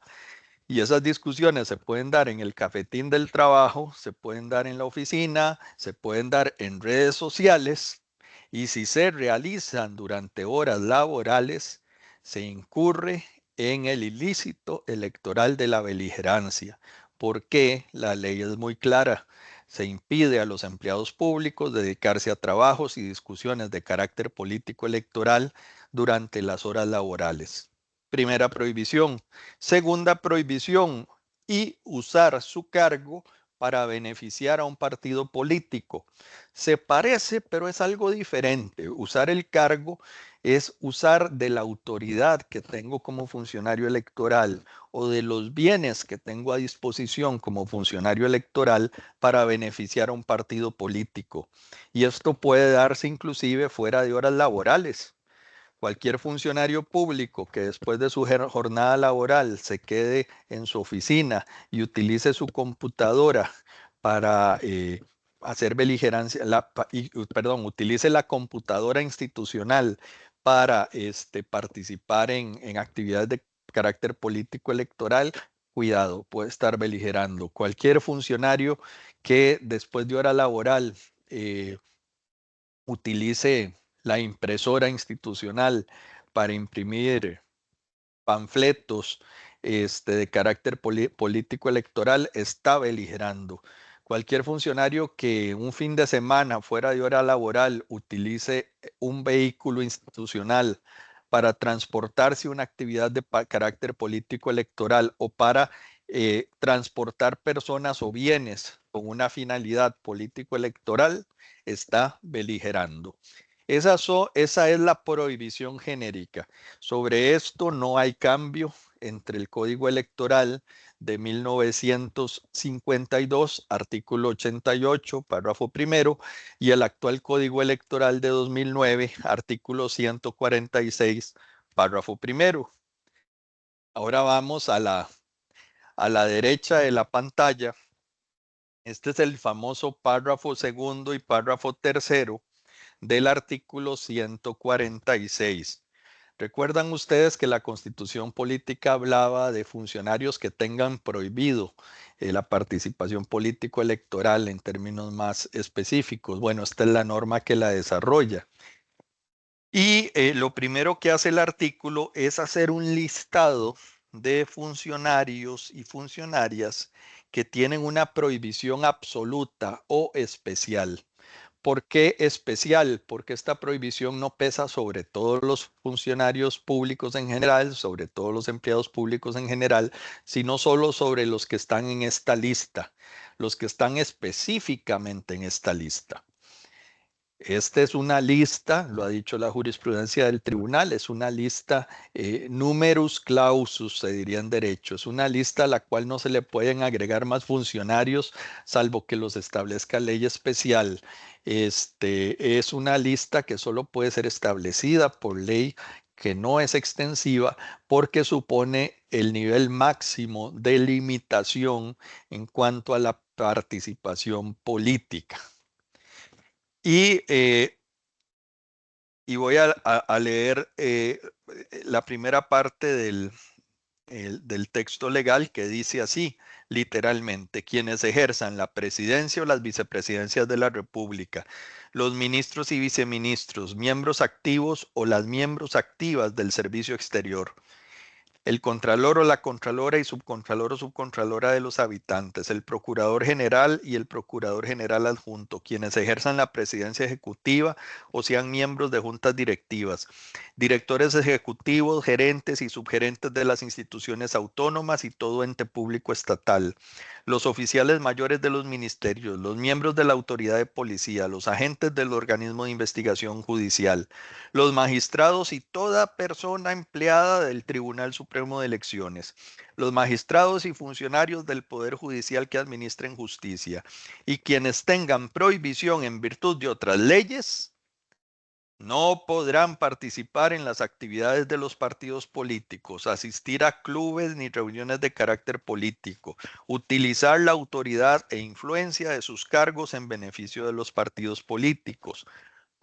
Speaker 3: Y esas discusiones se pueden dar en el cafetín del trabajo, se pueden dar en la oficina, se pueden dar en redes sociales, y si se realizan durante horas laborales, se incurre en el ilícito electoral de la beligerancia, porque la ley es muy clara. Se impide a los empleados públicos dedicarse a trabajos y discusiones de carácter político electoral durante las horas laborales. Primera prohibición. Segunda prohibición, y usar su cargo para beneficiar a un partido político. Se parece, pero es algo diferente. Usar el cargo es usar de la autoridad que tengo como funcionario electoral o de los bienes que tengo a disposición como funcionario electoral para beneficiar a un partido político. Y esto puede darse inclusive fuera de horas laborales. Cualquier funcionario público que después de su jornada laboral se quede en su oficina y utilice su computadora para hacer beligerancia, utilice la computadora institucional para participar en actividades de carácter político electoral, cuidado, puede estar beligerando. Cualquier funcionario que después de hora laboral utilice la impresora institucional para imprimir panfletos de carácter político electoral, está beligerando. Cualquier funcionario que un fin de semana fuera de hora laboral utilice un vehículo institucional para transportarse una actividad de carácter político electoral o para transportar personas o bienes con una finalidad político electoral, está beligerando. Esa es la prohibición genérica. Sobre esto no hay cambio entre el Código Electoral de 1952, artículo 88, párrafo primero, y el actual Código Electoral de 2009, artículo 146, párrafo primero. Ahora vamos a la derecha de la pantalla. Este es el famoso párrafo segundo y párrafo tercero del artículo 146. Recuerdan ustedes que la Constitución política hablaba de funcionarios que tengan prohibido la participación político-electoral en términos más específicos. Bueno, esta es la norma que la desarrolla. Y lo primero que hace el artículo es hacer un listado de funcionarios y funcionarias que tienen una prohibición absoluta o especial. ¿Por qué especial? Porque esta prohibición no pesa sobre todos los funcionarios públicos en general, sobre todos los empleados públicos en general, sino solo sobre los que están en esta lista, los que están específicamente en esta lista. Esta es una lista, lo ha dicho la jurisprudencia del tribunal, es una lista numerus clausus, se diría en derecho. Es una lista a la cual no se le pueden agregar más funcionarios, salvo que los establezca ley especial. Es una lista que solo puede ser establecida por ley, que no es extensiva, porque supone el nivel máximo de limitación en cuanto a la participación política. Y voy a leer la primera parte del texto legal, que dice así, literalmente: quienes ejerzan la presidencia o las vicepresidencias de la República, los ministros y viceministros, miembros activos o las miembros activas del servicio exterior, el contralor o la contralora y subcontralor o subcontralora de los habitantes, el procurador general y el procurador general adjunto, quienes ejerzan la presidencia ejecutiva o sean miembros de juntas directivas, directores ejecutivos, gerentes y subgerentes de las instituciones autónomas y todo ente público estatal, los oficiales mayores de los ministerios, los miembros de la autoridad de policía, los agentes del organismo de investigación judicial, los magistrados y toda persona empleada del Tribunal Supremo de Elecciones, los magistrados y funcionarios del Poder Judicial que administren justicia, y quienes tengan prohibición en virtud de otras leyes, no podrán participar en las actividades de los partidos políticos, asistir a clubes ni reuniones de carácter político, utilizar la autoridad e influencia de sus cargos en beneficio de los partidos políticos,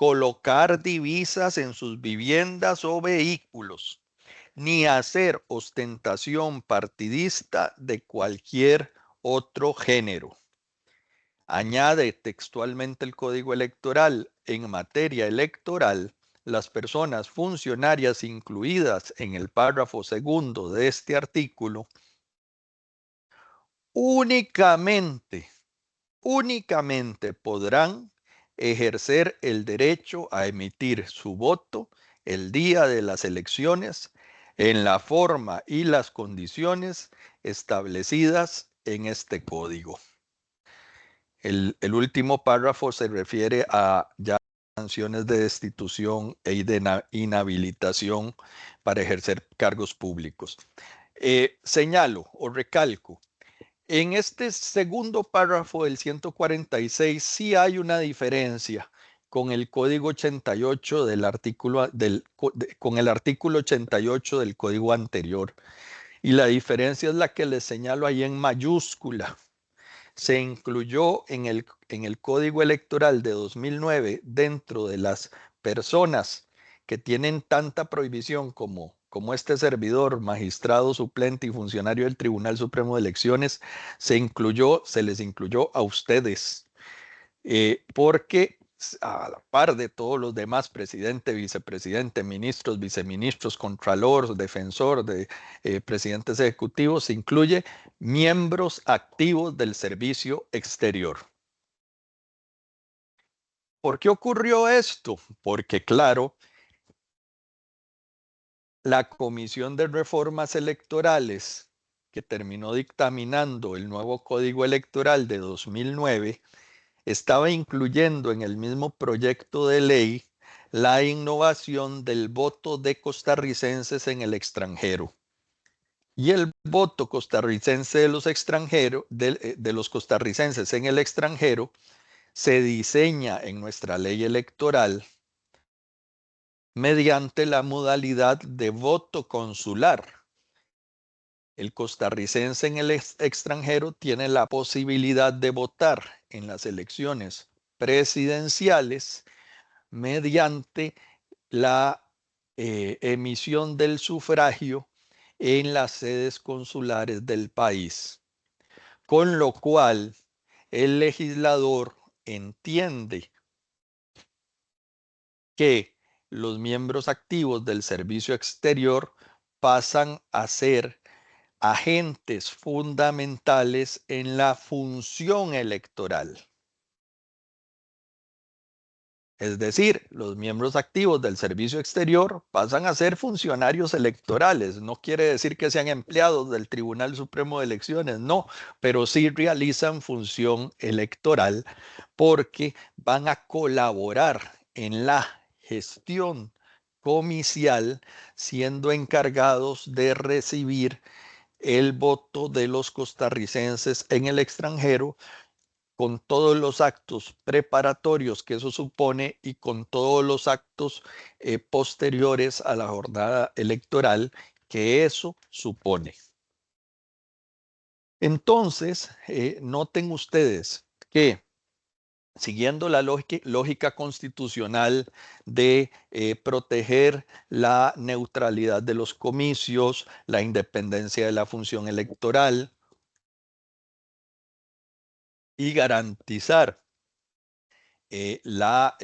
Speaker 3: colocar divisas en sus viviendas o vehículos, ni hacer ostentación partidista de cualquier otro género. Añade textualmente el Código Electoral: en materia electoral, las personas funcionarias incluidas en el párrafo segundo de este artículo únicamente podrán ejercer el derecho a emitir su voto el día de las elecciones en la forma y las condiciones establecidas en este código. El último párrafo se refiere a ya sanciones de destitución e de inhabilitación para ejercer cargos públicos. Señalo o recalco, en este segundo párrafo del 146 sí hay una diferencia con el Código 88 con el artículo 88 del Código anterior. Y la diferencia es la que les señalo ahí en mayúscula. Se incluyó en el Código Electoral de 2009, dentro de las personas que tienen tanta prohibición como este servidor, magistrado suplente y funcionario del Tribunal Supremo de Elecciones, se les incluyó a ustedes, porque a la par de todos los demás, presidente, vicepresidente, ministros, viceministros, contralor, defensor, presidentes ejecutivos, se incluye miembros activos del servicio exterior. ¿Por qué ocurrió esto? Porque, claro, la Comisión de Reformas Electorales, que terminó dictaminando el nuevo Código Electoral de 2009, estaba incluyendo en el mismo proyecto de ley la innovación del voto de costarricenses en el extranjero. Y el voto costarricense de los extranjeros, de los costarricenses en el extranjero, se diseña en nuestra ley electoral mediante la modalidad de voto consular. El costarricense en el extranjero tiene la posibilidad de votar en las elecciones presidenciales mediante la emisión del sufragio en las sedes consulares del país, con lo cual el legislador entiende que los miembros activos del servicio exterior pasan a ser agentes fundamentales en la función electoral. Es decir, los miembros activos del servicio exterior pasan a ser funcionarios electorales. No quiere decir que sean empleados del Tribunal Supremo de Elecciones, no, pero sí realizan función electoral porque van a colaborar en la gestión comicial, siendo encargados de recibir el voto de los costarricenses en el extranjero, con todos los actos preparatorios que eso supone y con todos los actos posteriores a la jornada electoral que eso supone. Entonces, noten ustedes que, siguiendo la lógica constitucional de proteger la neutralidad de los comicios, la independencia de la función electoral y garantizar la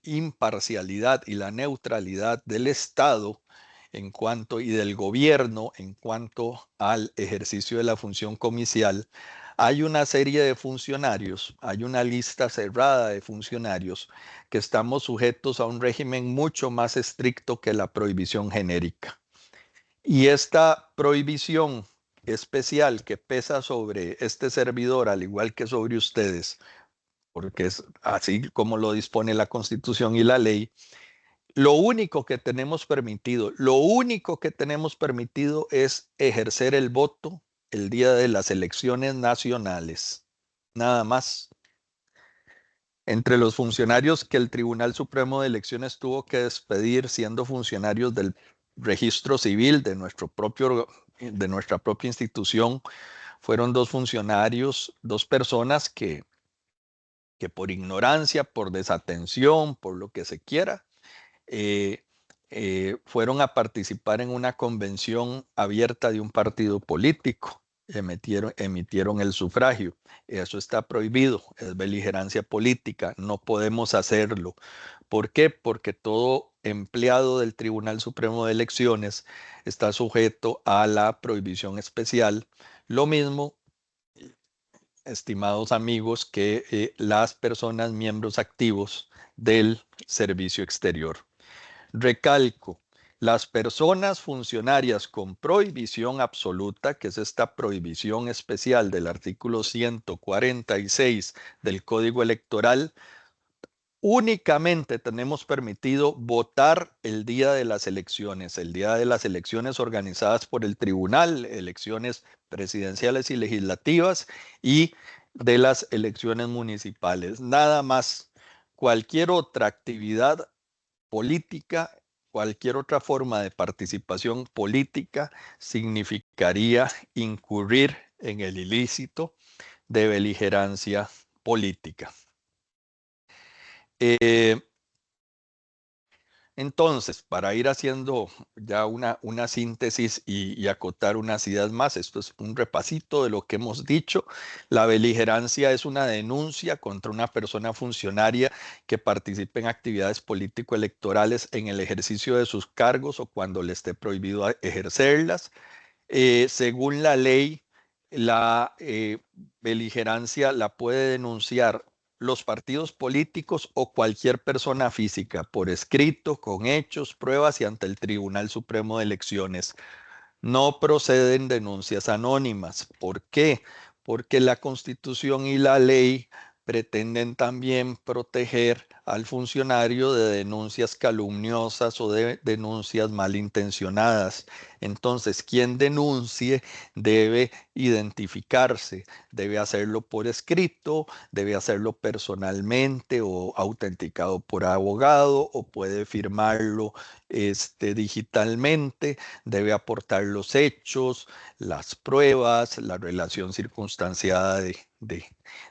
Speaker 3: imparcialidad y la neutralidad del Estado y del gobierno en cuanto al ejercicio de la función comicial, hay una serie de funcionarios, hay una lista cerrada de funcionarios que estamos sujetos a un régimen mucho más estricto que la prohibición genérica. Y esta prohibición especial que pesa sobre este servidor, al igual que sobre ustedes, porque es así como lo dispone la Constitución y la ley, lo único que tenemos permitido es ejercer el voto el día de las elecciones nacionales. Nada más. Entre los funcionarios que el Tribunal Supremo de Elecciones tuvo que despedir siendo funcionarios del registro civil de nuestra propia institución, fueron dos funcionarios, dos personas que que por ignorancia, por desatención, por lo que se quiera, fueron a participar en una convención abierta de un partido político, emitieron el sufragio. Eso está prohibido, es beligerancia política, no podemos hacerlo. ¿Por qué? Porque todo empleado del Tribunal Supremo de Elecciones está sujeto a la prohibición especial. Lo mismo, estimados amigos, que las personas miembros activos del servicio exterior. Recalco, las personas funcionarias con prohibición absoluta, que es esta prohibición especial del artículo 146 del Código Electoral, únicamente tenemos permitido votar el día de las elecciones organizadas por el tribunal, elecciones presidenciales y legislativas y de las elecciones municipales. Nada más, cualquier otra actividad política, cualquier otra forma de participación política significaría incurrir en el ilícito de beligerancia política. Entonces, para ir haciendo ya una síntesis y acotar unas ideas más, esto es un repasito de lo que hemos dicho. La beligerancia es una denuncia contra una persona funcionaria que participe en actividades político-electorales en el ejercicio de sus cargos o cuando le esté prohibido ejercerlas. Según la ley, la beligerancia la puede denunciar los partidos políticos o cualquier persona física por escrito, con hechos, pruebas y ante el Tribunal Supremo de Elecciones. No proceden denuncias anónimas. ¿Por qué? Porque la Constitución y la ley pretenden también proteger al funcionario de denuncias calumniosas o de denuncias malintencionadas. Entonces, quien denuncie debe identificarse, debe hacerlo por escrito, debe hacerlo personalmente o autenticado por abogado o puede firmarlo digitalmente, debe aportar los hechos, las pruebas, la relación circunstanciada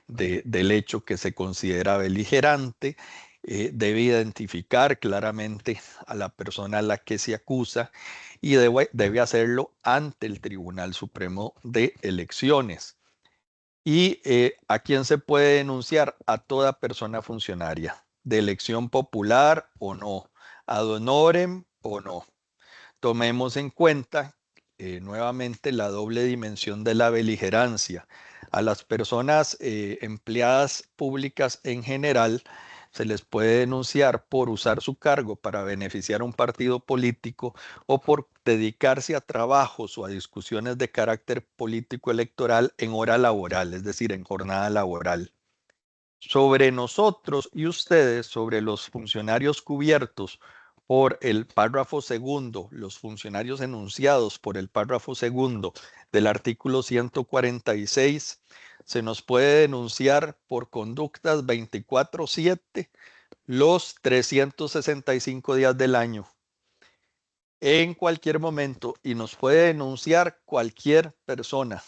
Speaker 3: del hecho que se considera beligerante, debe identificar claramente a la persona a la que se acusa y debe hacerlo ante el Tribunal Supremo de Elecciones. ¿Y a quién se puede denunciar? A toda persona funcionaria, de elección popular o no, ad honorem o no. Tomemos en cuenta nuevamente la doble dimensión de la beligerancia. A las personas empleadas públicas en general se les puede denunciar por usar su cargo para beneficiar a un partido político o por dedicarse a trabajos o a discusiones de carácter político electoral en hora laboral, es decir, en jornada laboral. Sobre nosotros y ustedes, sobre los funcionarios cubiertos por el párrafo segundo, los funcionarios enunciados por el párrafo segundo del artículo 146, se nos puede denunciar por conductas 24/7 los 365 días del año, en cualquier momento, y nos puede denunciar cualquier persona.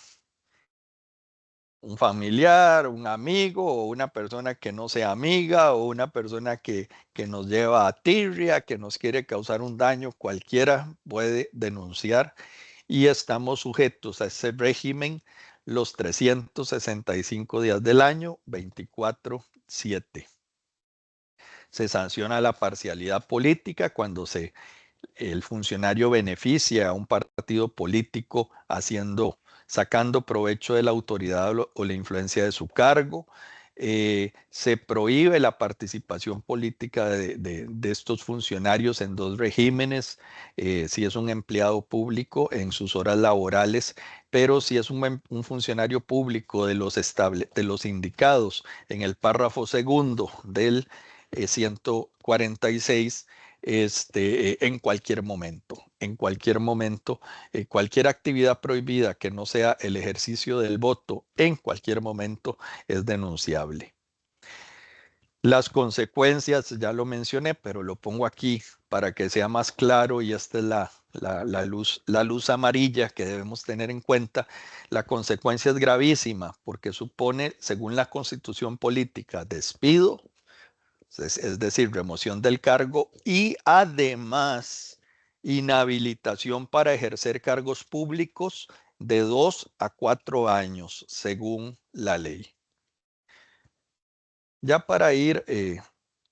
Speaker 3: Un familiar, un amigo o una persona que no sea amiga o una persona que nos lleva a tirria, que nos quiere causar un daño, cualquiera puede denunciar y estamos sujetos a ese régimen los 365 días del año, 24/7. Se sanciona la parcialidad política cuando el funcionario beneficia a un partido político sacando provecho de la autoridad o la influencia de su cargo. Se prohíbe la participación política de estos funcionarios en dos regímenes, si es un empleado público en sus horas laborales, pero si es un funcionario público de los indicados en el párrafo segundo del 146, en cualquier momento, cualquier actividad prohibida que no sea el ejercicio del voto, en cualquier momento es denunciable. Las consecuencias, ya lo mencioné, pero lo pongo aquí para que sea más claro, y esta es la luz amarilla que debemos tener en cuenta. La consecuencia es gravísima porque supone, según la Constitución política, despido, es decir, remoción del cargo, y además inhabilitación para ejercer cargos públicos de 2 a 4 años, según la ley. Ya para ir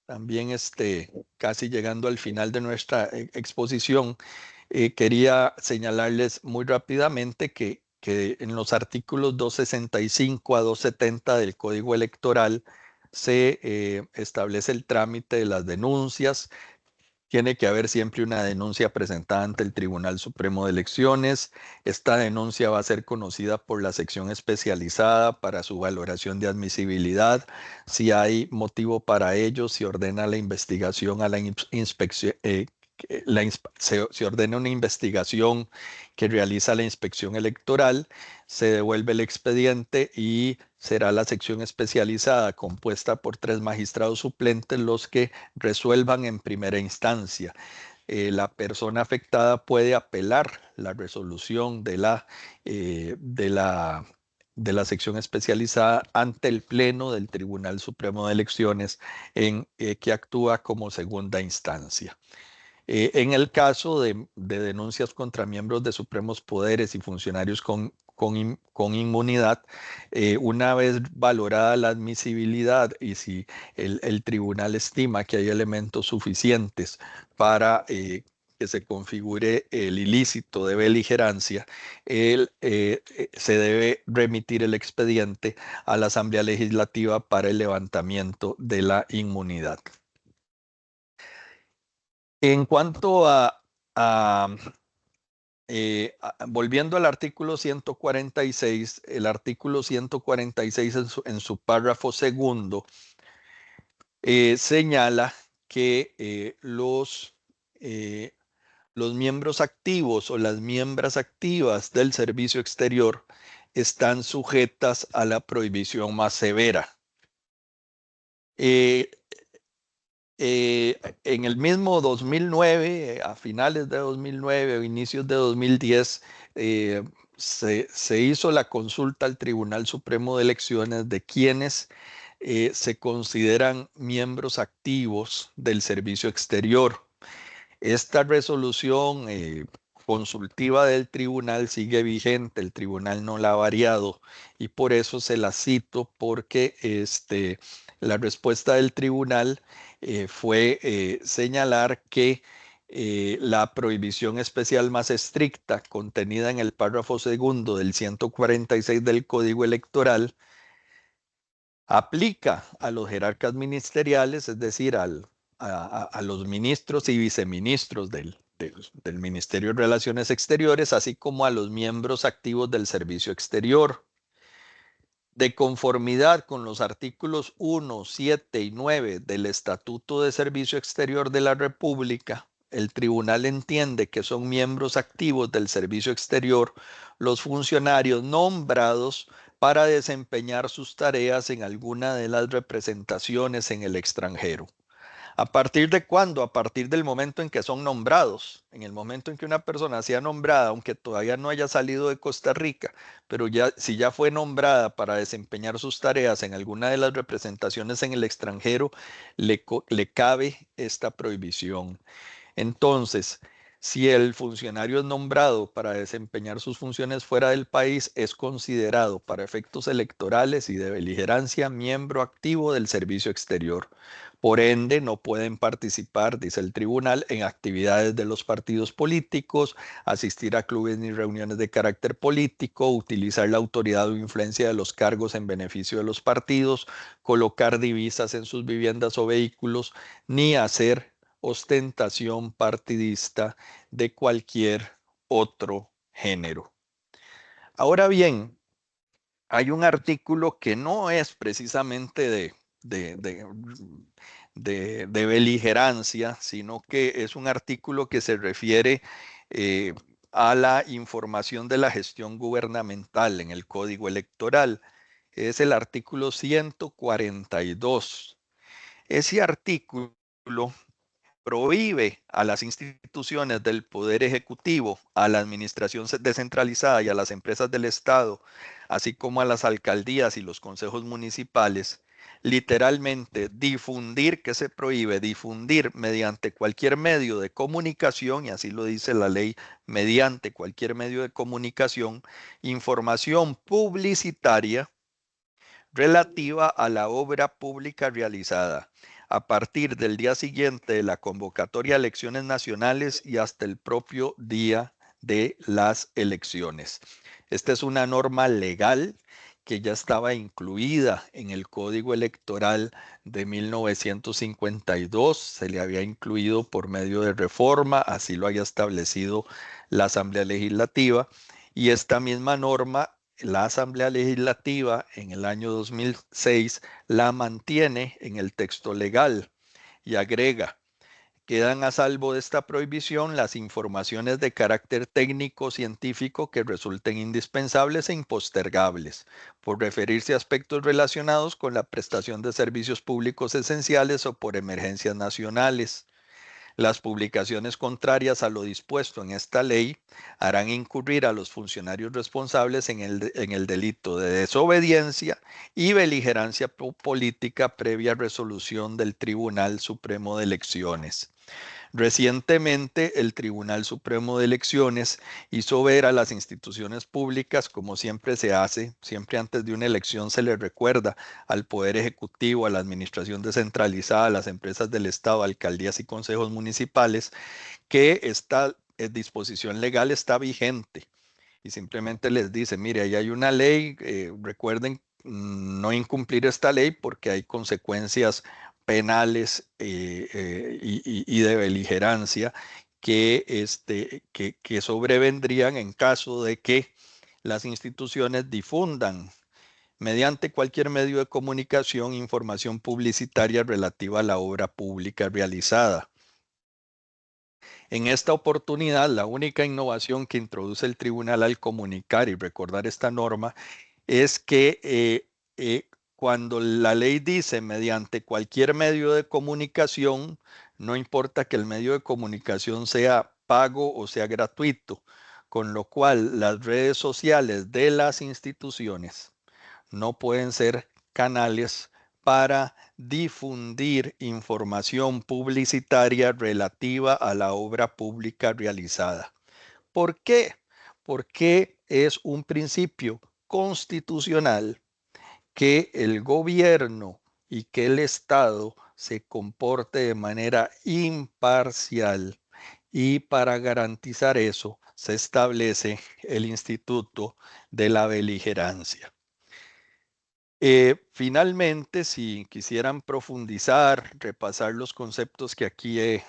Speaker 3: también casi llegando al final de nuestra exposición, quería señalarles muy rápidamente que en los artículos 265 a 270 del Código Electoral se establece el trámite de las denuncias. Tiene que haber siempre una denuncia presentada ante el Tribunal Supremo de Elecciones. Esta denuncia va a ser conocida por la sección especializada para su valoración de admisibilidad. Si hay motivo para ello, se ordena la investigación a la inspección. Se ordena una investigación que realiza la inspección electoral, se devuelve el expediente y será la sección especializada compuesta por 3 magistrados suplentes los que resuelvan en primera instancia. La persona afectada puede apelar la resolución de la sección especializada ante el Pleno del Tribunal Supremo de Elecciones, que actúa como segunda instancia. En el caso de denuncias contra miembros de supremos poderes y funcionarios con inmunidad, una vez valorada la admisibilidad y si el tribunal estima que hay elementos suficientes para que se configure el ilícito de beligerancia, se debe remitir el expediente a la Asamblea Legislativa para el levantamiento de la inmunidad. En cuanto volviendo al artículo 146, el artículo 146 en su párrafo segundo señala que los miembros activos o las miembros activas del servicio exterior están sujetas a la prohibición más severa. En el mismo 2009, a finales de 2009 o inicios de 2010, se hizo la consulta al Tribunal Supremo de Elecciones de quienes se consideran miembros activos del servicio exterior. Esta resolución consultiva del tribunal sigue vigente, el tribunal no la ha variado y por eso se la cito, porque la respuesta del tribunal fue señalar que la prohibición especial más estricta contenida en el párrafo segundo del 146 del Código Electoral aplica a los jerarcas ministeriales, es decir, a los ministros y viceministros del Ministerio de Relaciones Exteriores, así como a los miembros activos del servicio exterior. De conformidad con los artículos 1, 7 y 9 del Estatuto de Servicio Exterior de la República, el tribunal entiende que son miembros activos del servicio exterior los funcionarios nombrados para desempeñar sus tareas en alguna de las representaciones en el extranjero. ¿A partir de cuándo? A partir del momento en que son nombrados. En el momento en que una persona sea nombrada, aunque todavía no haya salido de Costa Rica, pero si ya fue nombrada para desempeñar sus tareas en alguna de las representaciones en el extranjero, le cabe esta prohibición. Entonces, si el funcionario es nombrado para desempeñar sus funciones fuera del país, es considerado para efectos electorales y de beligerancia miembro activo del servicio exterior. Por ende, no pueden participar, dice el tribunal, en actividades de los partidos políticos, asistir a clubes ni reuniones de carácter político, utilizar la autoridad o influencia de los cargos en beneficio de los partidos, colocar divisas en sus viviendas o vehículos, ni hacer ostentación partidista de cualquier otro género. Ahora bien, hay un artículo que no es precisamente de beligerancia, sino que es un artículo que se refiere a la información de la gestión gubernamental en el Código Electoral. Es el artículo 142. Ese artículo prohíbe a las instituciones del Poder Ejecutivo, a la administración descentralizada y a las empresas del Estado, así como a las alcaldías y los consejos municipales, literalmente difundir, que se prohíbe difundir mediante cualquier medio de comunicación, y así lo dice la ley, mediante cualquier medio de comunicación, información publicitaria relativa a la obra pública realizada a partir del día siguiente de la convocatoria a elecciones nacionales y hasta el propio día de las elecciones. Esta es una norma legal que ya estaba incluida en el Código Electoral de 1952, se le había incluido por medio de reforma, así lo había establecido la Asamblea Legislativa, y esta misma norma la Asamblea Legislativa en el año 2006 la mantiene en el texto legal y agrega: quedan a salvo de esta prohibición las informaciones de carácter técnico científico que resulten indispensables e impostergables, por referirse a aspectos relacionados con la prestación de servicios públicos esenciales o por emergencias nacionales. Las publicaciones contrarias a lo dispuesto en esta ley harán incurrir a los funcionarios responsables en el delito de desobediencia y beligerancia política previa resolución del Tribunal Supremo de Elecciones. Recientemente, el Tribunal Supremo de Elecciones hizo ver a las instituciones públicas, como siempre se hace, siempre antes de una elección se le recuerda al Poder Ejecutivo, a la administración descentralizada, a las empresas del Estado, alcaldías y consejos municipales, que esta disposición legal está vigente. Y simplemente les dice: mire, ahí hay una ley, recuerden no incumplir esta ley porque hay consecuencias penales y de beligerancia que sobrevendrían en caso de que las instituciones difundan mediante cualquier medio de comunicación información publicitaria relativa a la obra pública realizada. En esta oportunidad, la única innovación que introduce el tribunal al comunicar y recordar esta norma es que cuando la ley dice mediante cualquier medio de comunicación, no importa que el medio de comunicación sea pago o sea gratuito, con lo cual las redes sociales de las instituciones no pueden ser canales para difundir información publicitaria relativa a la obra pública realizada. ¿Por qué? Porque es un principio constitucional que el gobierno y que el Estado se comporte de manera imparcial, y para garantizar eso se establece el Instituto de la Beligerancia. Finalmente, si quisieran profundizar, repasar los conceptos que aquí he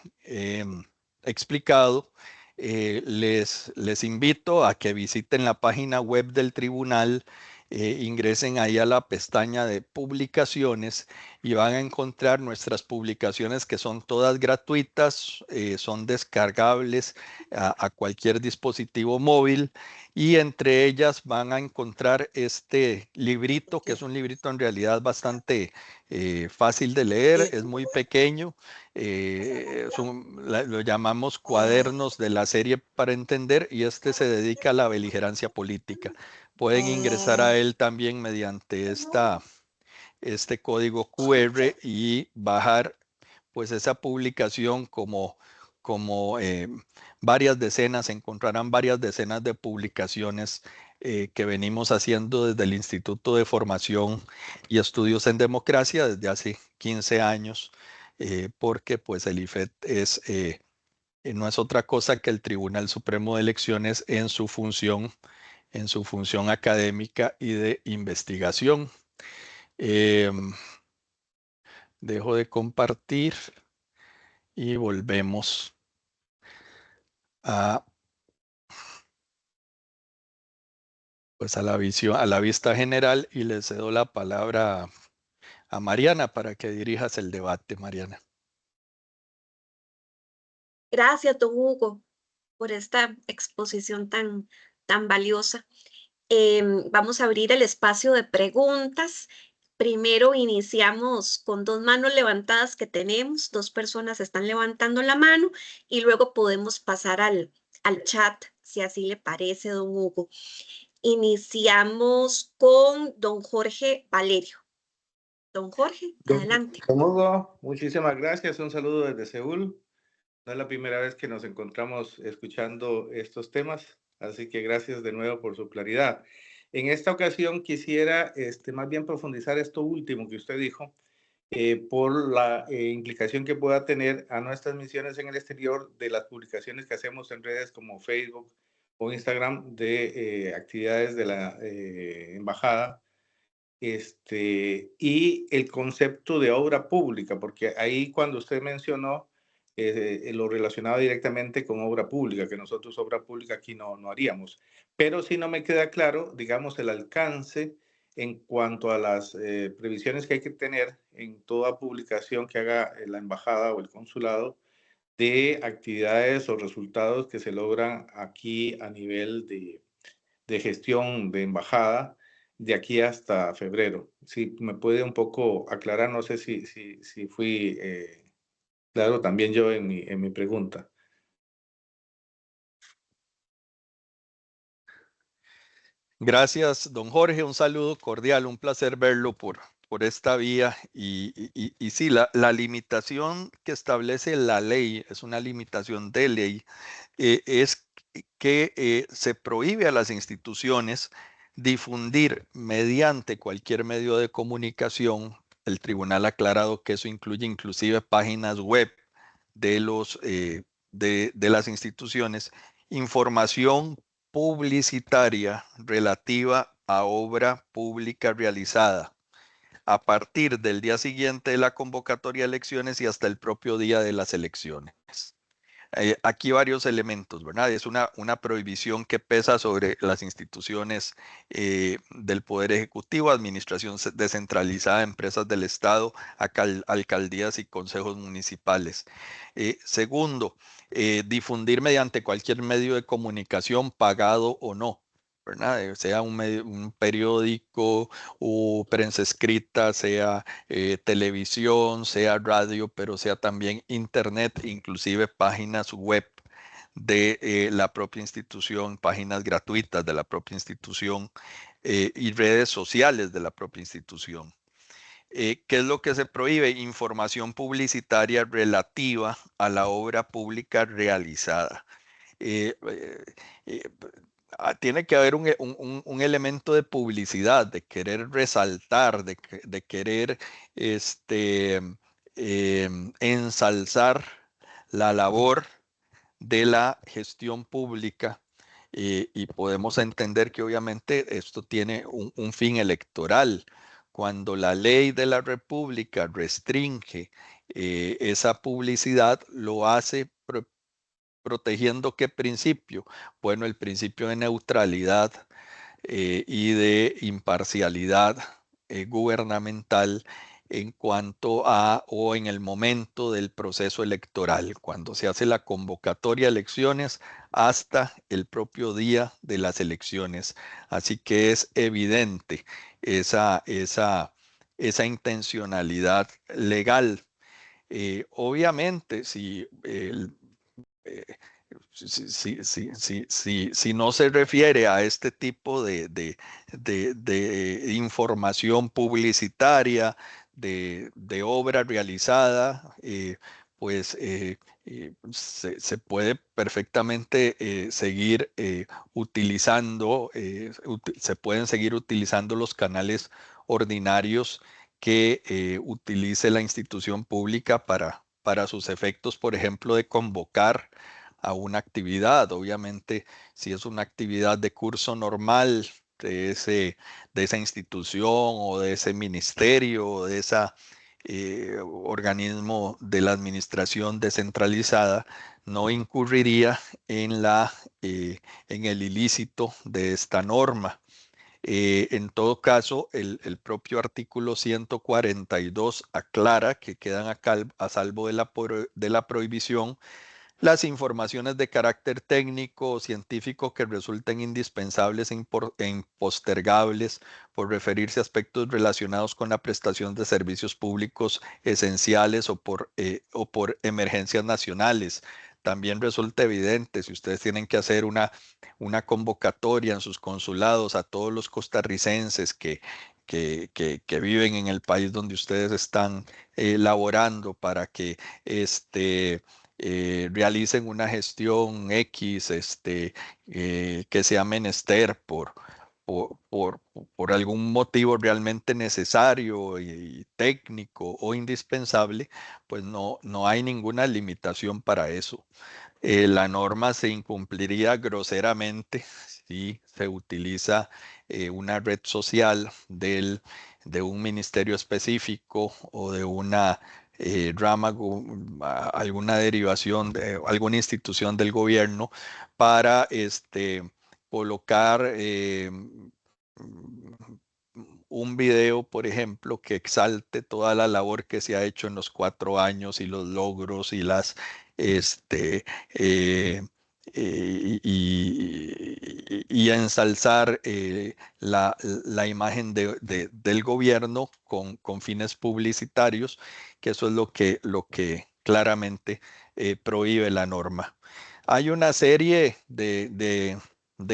Speaker 3: explicado, les invito a que visiten la página web del tribunal, ingresen ahí a la pestaña de publicaciones y van a encontrar nuestras publicaciones, que son todas gratuitas, son descargables a cualquier dispositivo móvil, y entre ellas van a encontrar este librito, que es un librito en realidad bastante fácil de leer, es muy pequeño, lo llamamos cuadernos de la serie para entender, y este se dedica a la beligerancia política. Pueden ingresar a él también mediante este código QR y bajar pues esa publicación como varias decenas, encontrarán varias decenas de publicaciones que venimos haciendo desde el Instituto de Formación y Estudios en Democracia desde hace 15 años, porque pues el IFET no es otra cosa que el Tribunal Supremo de Elecciones en su función académica y de investigación. Dejo de compartir y volvemos pues a la vista general, y le cedo la palabra a Mariana para que dirijas el debate, Mariana.
Speaker 2: Gracias, don Hugo, por esta exposición tan valiosa. Vamos a abrir el espacio de preguntas. Primero iniciamos con 2 manos levantadas que tenemos, 2 personas están levantando la mano y luego podemos pasar al chat, si así le parece, don Hugo. Iniciamos con don Jorge Valerio. Don Jorge, adelante.
Speaker 4: Don Hugo, muchísimas gracias. Un saludo desde Seúl. No es la primera vez que nos encontramos escuchando estos temas, así que gracias de nuevo por su claridad. En esta ocasión quisiera más bien profundizar esto último que usted dijo, por la implicación que pueda tener a nuestras misiones en el exterior de las publicaciones que hacemos en redes como Facebook o Instagram de actividades de la embajada. Y el concepto de obra pública, porque ahí cuando usted mencionó lo relacionado directamente con obra pública, que nosotros obra pública aquí no haríamos, pero sí no me queda claro, digamos, el alcance en cuanto a las previsiones que hay que tener en toda publicación que haga la embajada o el consulado de actividades o resultados que se logran aquí a nivel de gestión de embajada de aquí hasta febrero. Si me puede un poco aclarar, no sé si fui claro también yo en mi pregunta.
Speaker 3: Gracias, don Jorge. Un saludo cordial, un placer verlo por esta vía. Y sí, la limitación que establece la ley, es una limitación de ley, es que se prohíbe a las instituciones difundir mediante cualquier medio de comunicación. El tribunal ha aclarado que eso incluye inclusive páginas web de las instituciones, información publicitaria relativa a obra pública realizada a partir del día siguiente de la convocatoria de elecciones y hasta el propio día de las elecciones. Aquí varios elementos, ¿verdad? Es una prohibición que pesa sobre las instituciones del Poder Ejecutivo, administración descentralizada, empresas del Estado, alcaldías y consejos municipales. Segundo, difundir mediante cualquier medio de comunicación pagado o no, ¿verdad? Sea un periódico o prensa escrita, sea televisión, sea radio, pero sea también internet, inclusive páginas web de la propia institución, páginas gratuitas de la propia institución y redes sociales de la propia institución. ¿Qué es lo que se prohíbe? Información publicitaria relativa a la obra pública realizada. Tiene que haber un elemento de publicidad, de querer resaltar, de querer ensalzar la labor de la gestión pública y podemos entender que obviamente esto tiene un fin electoral. Cuando la ley de la República restringe esa publicidad, lo hace protegiendo qué principio? Bueno, el principio de neutralidad y de imparcialidad gubernamental en cuanto a o en el momento del proceso electoral, cuando se hace la convocatoria a elecciones hasta el propio día de las elecciones. Así que es evidente esa intencionalidad legal. Obviamente, si si no se refiere a este tipo de información publicitaria, de obra realizada, pues se puede perfectamente seguir utilizando, se pueden seguir utilizando los canales ordinarios que utilice la institución pública para sus efectos, por ejemplo, de convocar a una actividad. Obviamente, si es una actividad de curso normal de esa institución o de ese ministerio o de ese organismo de la administración descentralizada, no incurriría en el ilícito de esta norma. En todo caso, el propio artículo 142 aclara que quedan a salvo de la prohibición las informaciones de carácter técnico o científico que resulten indispensables e impostergables por referirse a aspectos relacionados con la prestación de servicios públicos esenciales o por emergencias nacionales. También resulta evidente, si ustedes tienen que hacer una convocatoria en sus consulados a todos los costarricenses que viven en el país donde ustedes están laborando para que realicen una gestión X que sea menester por algún motivo realmente necesario y técnico o indispensable, pues no hay ninguna limitación para eso. La norma se incumpliría groseramente si se utiliza una red social de un ministerio específico o de una rama, alguna derivación de alguna institución del gobierno para colocar un video, por ejemplo, que exalte toda la labor que se ha hecho en los 4 años y los logros y las y ensalzar la imagen del gobierno con fines publicitarios, que eso es lo que claramente prohíbe la norma. Hay una serie de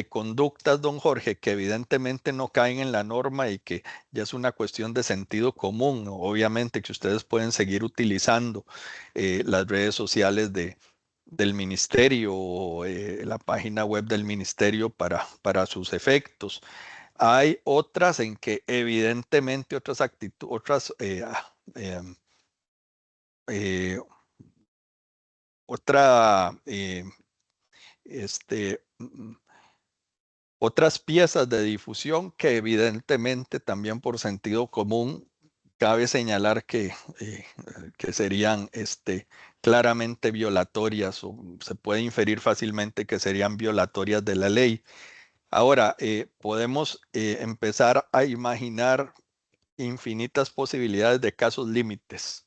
Speaker 3: conductas, don Jorge, que evidentemente no caen en la norma y que ya es una cuestión de sentido común. Obviamente que ustedes pueden seguir utilizando las redes sociales del ministerio o la página web del ministerio para sus efectos. Hay otras en que evidentemente otras piezas de difusión que evidentemente también por sentido común cabe señalar que serían claramente violatorias o se puede inferir fácilmente que serían violatorias de la ley. Ahora, podemos empezar a imaginar infinitas posibilidades de casos límites.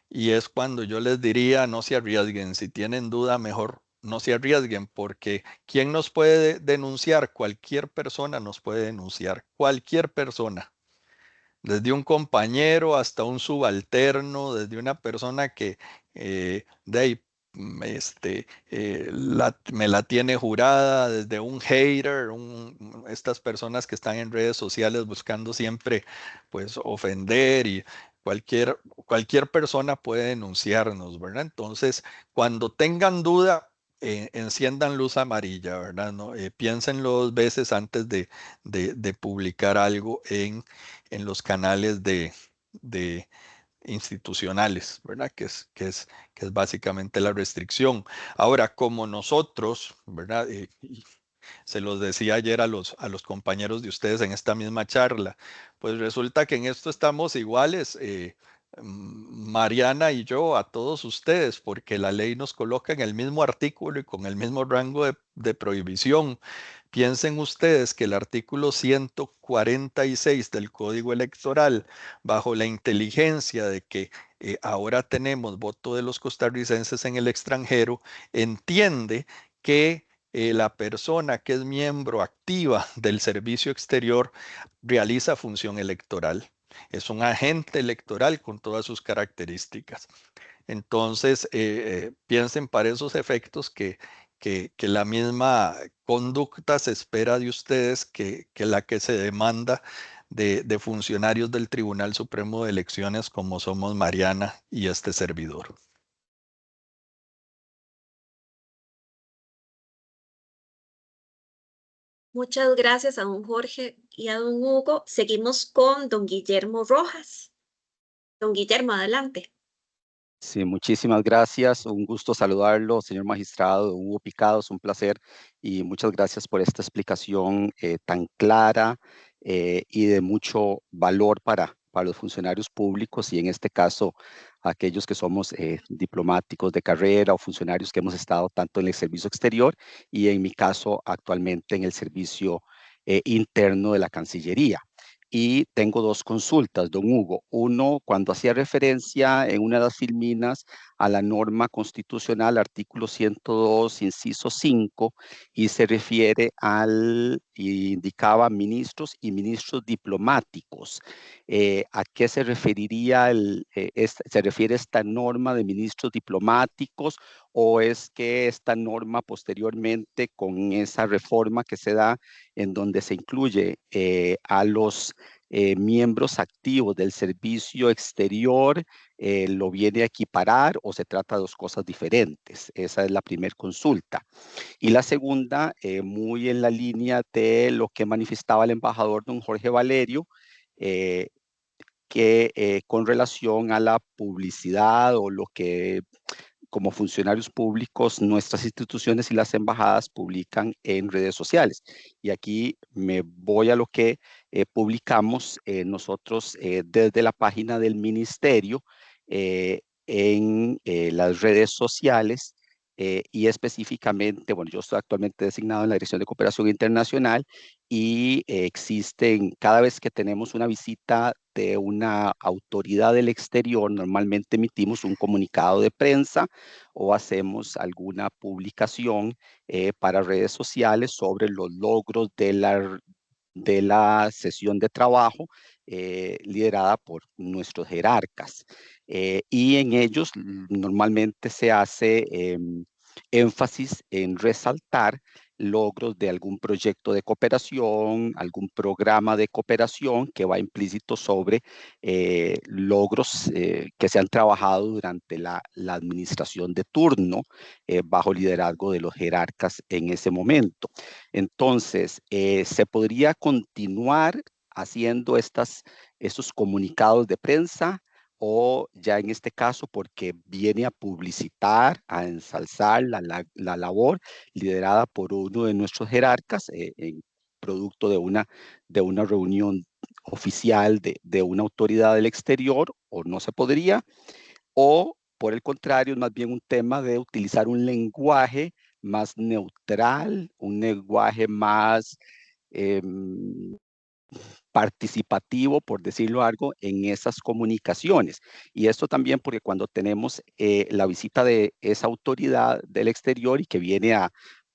Speaker 3: Y es cuando yo les diría, no se arriesguen. Si tienen duda, mejor no se arriesguen, porque ¿quién nos puede denunciar? Cualquier persona nos puede denunciar. Cualquier persona. Desde un compañero hasta un subalterno, desde una persona que me la tiene jurada, desde un hater, estas personas que están en redes sociales buscando siempre pues ofender y cualquier persona puede denunciarnos, ¿verdad? Entonces, cuando tengan duda, enciendan luz amarilla, ¿verdad? ¿No? Piénsenlo 2 veces antes de publicar algo en los canales de institucionales, ¿verdad? Que es básicamente la restricción. Ahora, como nosotros, ¿verdad? Y se los decía ayer a los compañeros de ustedes en esta misma charla, pues resulta que en esto estamos iguales, Mariana y yo, a todos ustedes, porque la ley nos coloca en el mismo artículo y con el mismo rango de prohibición. Piensen ustedes que el artículo 146 del Código Electoral, bajo la inteligencia de que ahora tenemos voto de los costarricenses en el extranjero, entiende que la persona que es miembro activa del servicio exterior realiza función electoral. Es un agente electoral con todas sus características. Entonces, piensen para esos efectos que la misma conducta se espera de ustedes que la que se demanda de funcionarios del Tribunal Supremo de Elecciones como somos Mariana y este servidor.
Speaker 2: Muchas gracias a don Jorge y a don Hugo. Seguimos con don Guillermo Rojas. Don Guillermo, adelante.
Speaker 5: Sí, muchísimas gracias. Un gusto saludarlo, señor magistrado Hugo Picado. Es un placer y muchas gracias por esta explicación tan clara y de mucho valor para los funcionarios públicos y en este caso aquellos que somos diplomáticos de carrera o funcionarios que hemos estado tanto en el servicio exterior y en mi caso actualmente en el servicio interno de la Cancillería. Y tengo dos consultas, don Hugo. Uno, cuando hacía referencia en una de las filminas a la norma constitucional, artículo 102, inciso 5, y se refiere y indicaba ministros y ministros diplomáticos. ¿A qué se referiría se refiere esta norma de ministros diplomáticos, o es que esta norma posteriormente con esa reforma que se da en donde se incluye a los miembros activos del servicio exterior, lo viene a equiparar, o se trata de dos cosas diferentes? Esa es la primera consulta. Y la segunda, muy en la línea de lo que manifestaba el embajador don Jorge Valerio, que con relación a la publicidad o lo que como funcionarios públicos nuestras instituciones y las embajadas publican en redes sociales. Y aquí me voy a lo que publicamos nosotros desde la página del ministerio en las redes sociales. Y específicamente, bueno, yo estoy actualmente designado en la Dirección de Cooperación Internacional, y existen, cada vez que tenemos una visita de una autoridad del exterior, normalmente emitimos un comunicado de prensa o hacemos alguna publicación para redes sociales sobre los logros de la sesión de trabajo liderada por nuestros jerarcas. Y en ellos normalmente se hace énfasis en resaltar logros de algún proyecto de cooperación, algún programa de cooperación que va implícito sobre logros que se han trabajado durante la administración de turno bajo liderazgo de los jerarcas en ese momento. Entonces, se podría continuar haciendo estos comunicados de prensa, o ya en este caso, porque viene a publicitar, a ensalzar la labor liderada por uno de nuestros jerarcas, en producto de una reunión oficial de una autoridad del exterior, o no se podría, o por el contrario, es más bien un tema de utilizar un lenguaje más neutral, un lenguaje más participativo, por decirlo algo, en esas comunicaciones. Y esto también porque cuando tenemos la visita de esa autoridad del exterior y que viene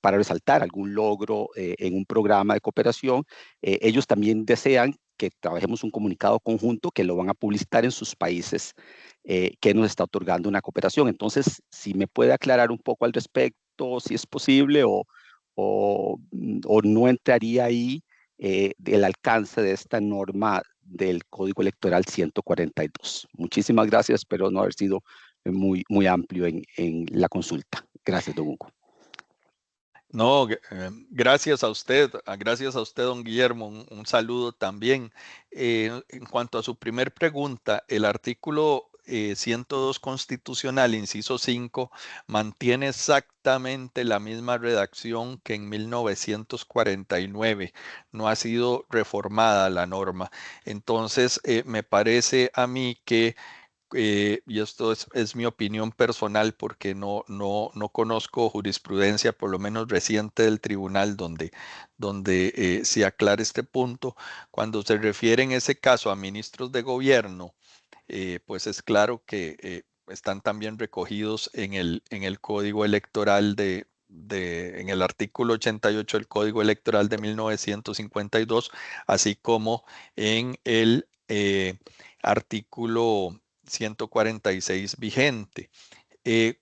Speaker 5: para resaltar algún logro en un programa de cooperación, ellos también desean que trabajemos un comunicado conjunto que lo van a publicitar en sus países que nos está otorgando una cooperación. Entonces, si me puede aclarar un poco al respecto, si es posible, o no entraría ahí del alcance de esta norma del Código Electoral 142. Muchísimas gracias, espero no haber sido muy amplio en la consulta. Gracias, don Hugo.
Speaker 3: No, gracias a usted, don Guillermo, un saludo también. En cuanto a su primer pregunta, el artículo 102 constitucional, inciso 5, mantiene exactamente la misma redacción que en 1949. No ha sido reformada la norma. Entonces, me parece a mí que y esto es mi opinión personal porque no conozco jurisprudencia, por lo menos reciente, del tribunal donde se aclara este punto. Cuando se refiere en ese caso a ministros de gobierno, pues es claro que están también recogidos en el Código Electoral en el artículo 88 del Código Electoral de 1952, así como en el artículo 146 vigente.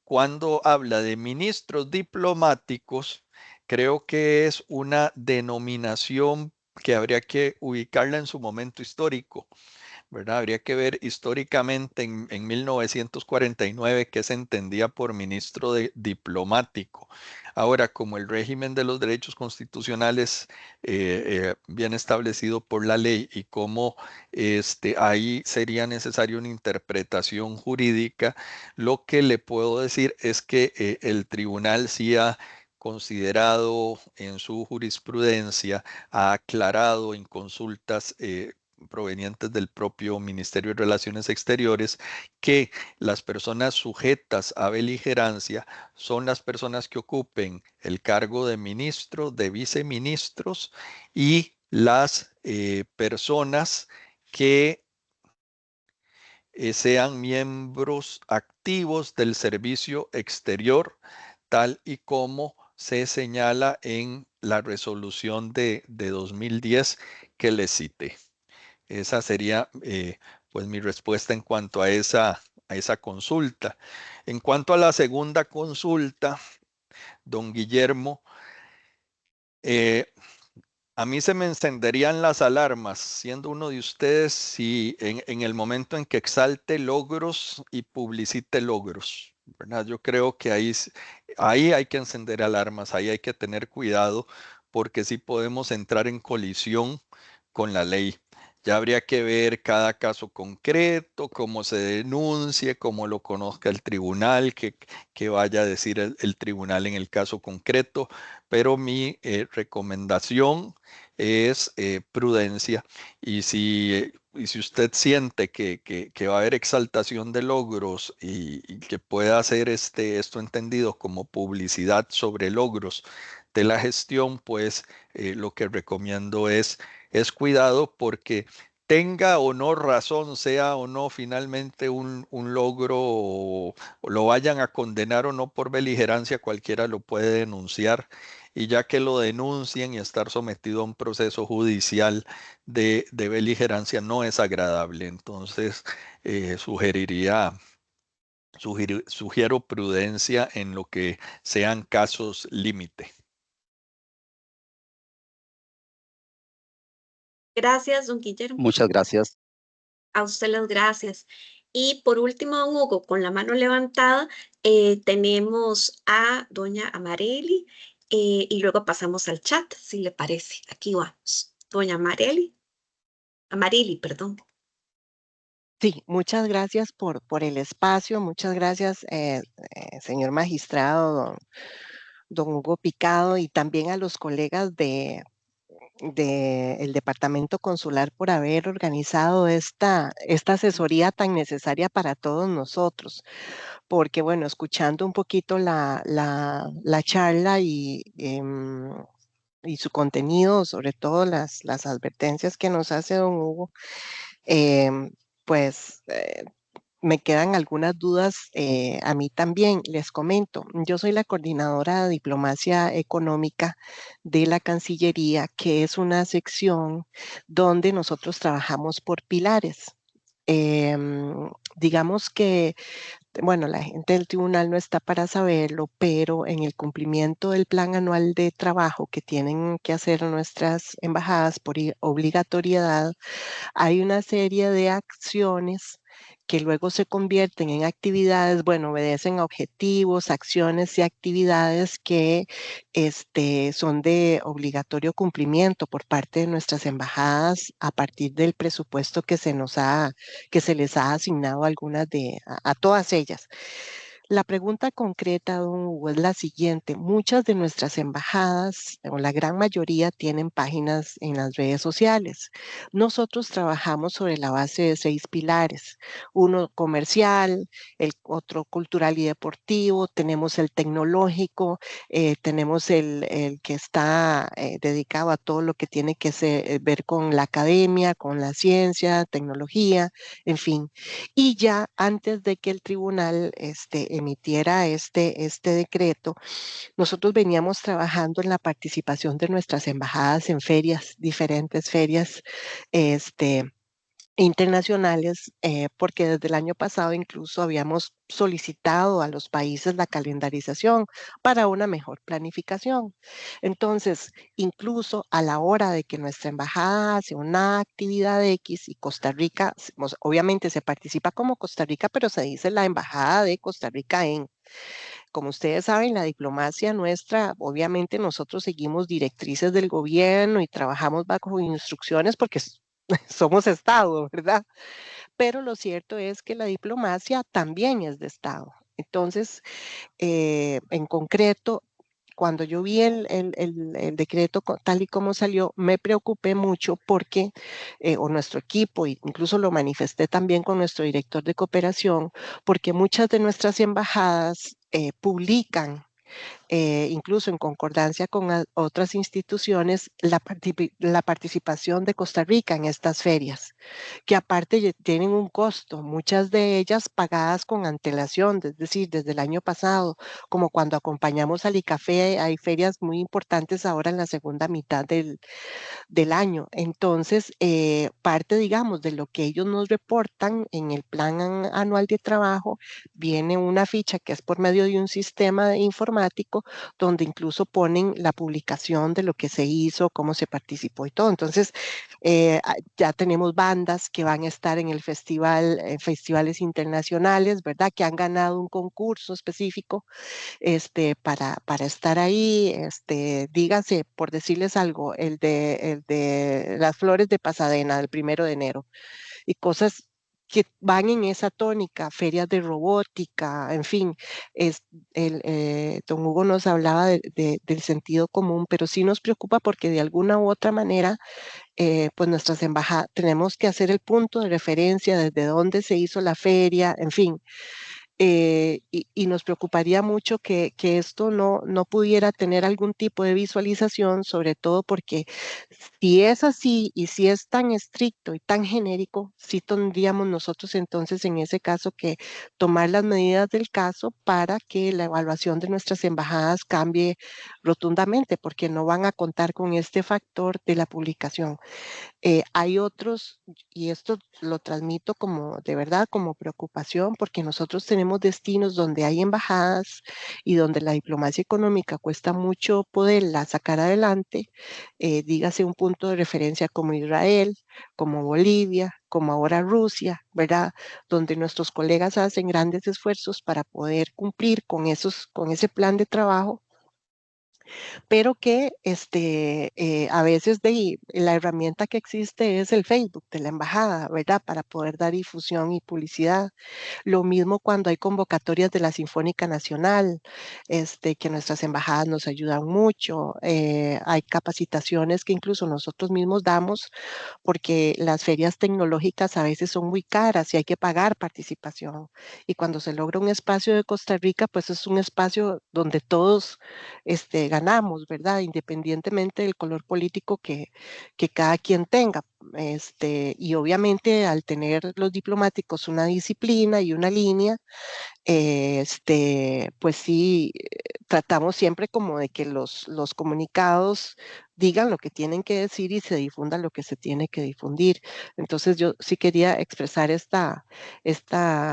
Speaker 3: Cuando habla de ministros diplomáticos, creo que es una denominación que habría que ubicarla en su momento histórico, ¿verdad? Habría que ver históricamente en 1949 qué se entendía por ministro diplomático. Ahora, como el régimen de los derechos constitucionales bien establecido por la ley, y como ahí sería necesaria una interpretación jurídica, lo que le puedo decir es que el tribunal sí ha considerado en su jurisprudencia, ha aclarado en consultas provenientes del propio Ministerio de Relaciones Exteriores, que las personas sujetas a beligerancia son las personas que ocupen el cargo de ministro, de viceministros y las personas que sean miembros activos del servicio exterior, tal y como se señala en la resolución de 2010 que les cité. Esa sería pues mi respuesta en cuanto a esa consulta. En cuanto a la segunda consulta, don Guillermo, a mí se me encenderían las alarmas, siendo uno de ustedes, si en el momento en que exalte logros y publicite logros, ¿verdad? Yo creo que ahí hay que encender alarmas, ahí hay que tener cuidado, porque sí podemos entrar en colisión con la ley. Ya habría que ver cada caso concreto, cómo se denuncie, cómo lo conozca el tribunal, que vaya a decir el tribunal en el caso concreto, pero mi recomendación es prudencia, y si usted siente que va a haber exaltación de logros y que pueda hacer esto entendido como publicidad sobre logros de la gestión, pues lo que recomiendo es cuidado, porque tenga o no razón, sea o no finalmente un logro, o lo vayan a condenar o no por beligerancia, cualquiera lo puede denunciar, y ya que lo denuncien y estar sometido a un proceso judicial de beligerancia no es agradable. Entonces, sugiero prudencia en lo que sean casos límite.
Speaker 2: Gracias, don Guillermo.
Speaker 5: Muchas gracias.
Speaker 2: A usted las gracias. Y por último, don Hugo, con la mano levantada, tenemos a doña Amareli, y luego pasamos al chat, si le parece. Aquí vamos. Doña Amareli. Amarili, perdón.
Speaker 6: Sí, muchas gracias por el espacio, muchas gracias, señor magistrado, don Hugo Picado, y también a los colegas del Departamento Consular por haber organizado esta asesoría tan necesaria para todos nosotros, porque bueno, escuchando un poquito la charla y su contenido, sobre todo las advertencias que nos hace don Hugo, pues me quedan algunas dudas a mí también. Les comento, yo soy la coordinadora de diplomacia económica de la Cancillería, que es una sección donde nosotros trabajamos por pilares. Digamos que, bueno, la gente del tribunal no está para saberlo, pero en el cumplimiento del plan anual de trabajo que tienen que hacer nuestras embajadas por obligatoriedad, hay una serie de acciones que luego se convierten en actividades, bueno, obedecen a objetivos, acciones y actividades que son de obligatorio cumplimiento por parte de nuestras embajadas a partir del presupuesto que se les ha asignado a todas ellas. La pregunta concreta, don Hugo, es la siguiente. Muchas de nuestras embajadas, o la gran mayoría, tienen páginas en las redes sociales. Nosotros trabajamos sobre la base de 6 pilares. Uno comercial, el otro cultural y deportivo, tenemos el tecnológico, tenemos el que está dedicado a todo lo que tiene que ver con la academia, con la ciencia, tecnología, en fin. Y ya antes de que el tribunal emitiera este decreto, nosotros veníamos trabajando en la participación de nuestras embajadas en ferias, diferentes ferias internacionales, porque desde el año pasado incluso habíamos solicitado a los países la calendarización para una mejor planificación. Entonces, incluso a la hora de que nuestra embajada hace una actividad X y Costa Rica, obviamente se participa como Costa Rica, pero se dice la embajada de Costa Rica en... Como ustedes saben, la diplomacia nuestra, obviamente nosotros seguimos directrices del gobierno y trabajamos bajo instrucciones porque somos Estado, ¿verdad? Pero lo cierto es que la diplomacia también es de Estado. Entonces, en concreto, cuando yo vi el decreto tal y como salió, me preocupé mucho porque, o nuestro equipo, incluso lo manifesté también con nuestro director de cooperación, porque muchas de nuestras embajadas publican incluso en concordancia con otras instituciones, la participación de Costa Rica en estas ferias, que aparte tienen un costo, muchas de ellas pagadas con antelación, es decir, desde el año pasado, como cuando acompañamos al ICAFE, hay ferias muy importantes ahora en la segunda mitad del año. Entonces, parte, digamos, de lo que ellos nos reportan en el plan anual de trabajo, viene una ficha que es por medio de un sistema informático donde incluso ponen la publicación de lo que se hizo, cómo se participó y todo. Entonces, ya tenemos bandas que van a estar en el festival, festivales internacionales, ¿verdad? Que han ganado un concurso específico para estar ahí, dígase, por decirles algo, el de las flores de Pasadena, el 1 de enero, y cosas que van en esa tónica, ferias de robótica, en fin, don Hugo nos hablaba del sentido común, pero sí nos preocupa porque de alguna u otra manera, pues nuestras embajadas, tenemos que hacer el punto de referencia desde dónde se hizo la feria, en fin, y nos preocuparía mucho que esto no pudiera tener algún tipo de visualización, sobre todo porque si es así y si es tan estricto y tan genérico, sí tendríamos nosotros entonces en ese caso que tomar las medidas del caso para que la evaluación de nuestras embajadas cambie rotundamente, porque no van a contar con este factor de la publicación. Hay otros, y esto lo transmito como de verdad, como preocupación, porque nosotros tenemos destinos donde hay embajadas y donde la diplomacia económica cuesta mucho poderla sacar adelante, dígase un punto de referencia como Israel, como Bolivia, como ahora Rusia, ¿verdad? Donde nuestros colegas hacen grandes esfuerzos para poder cumplir con ese plan de trabajo, pero que a veces la herramienta que existe es el Facebook de la embajada, ¿verdad? Para poder dar difusión y publicidad. Lo mismo cuando hay convocatorias de la Sinfónica Nacional, que nuestras embajadas nos ayudan mucho. Hay capacitaciones que incluso nosotros mismos damos porque las ferias tecnológicas a veces son muy caras y hay que pagar participación. Y cuando se logra un espacio de Costa Rica, pues es un espacio donde todos ganamos, ¿verdad? Independientemente del color político que cada quien tenga. Y obviamente al tener los diplomáticos una disciplina y una línea, pues sí, tratamos siempre como de que los comunicados digan lo que tienen que decir y se difunda lo que se tiene que difundir. Entonces yo sí quería expresar esta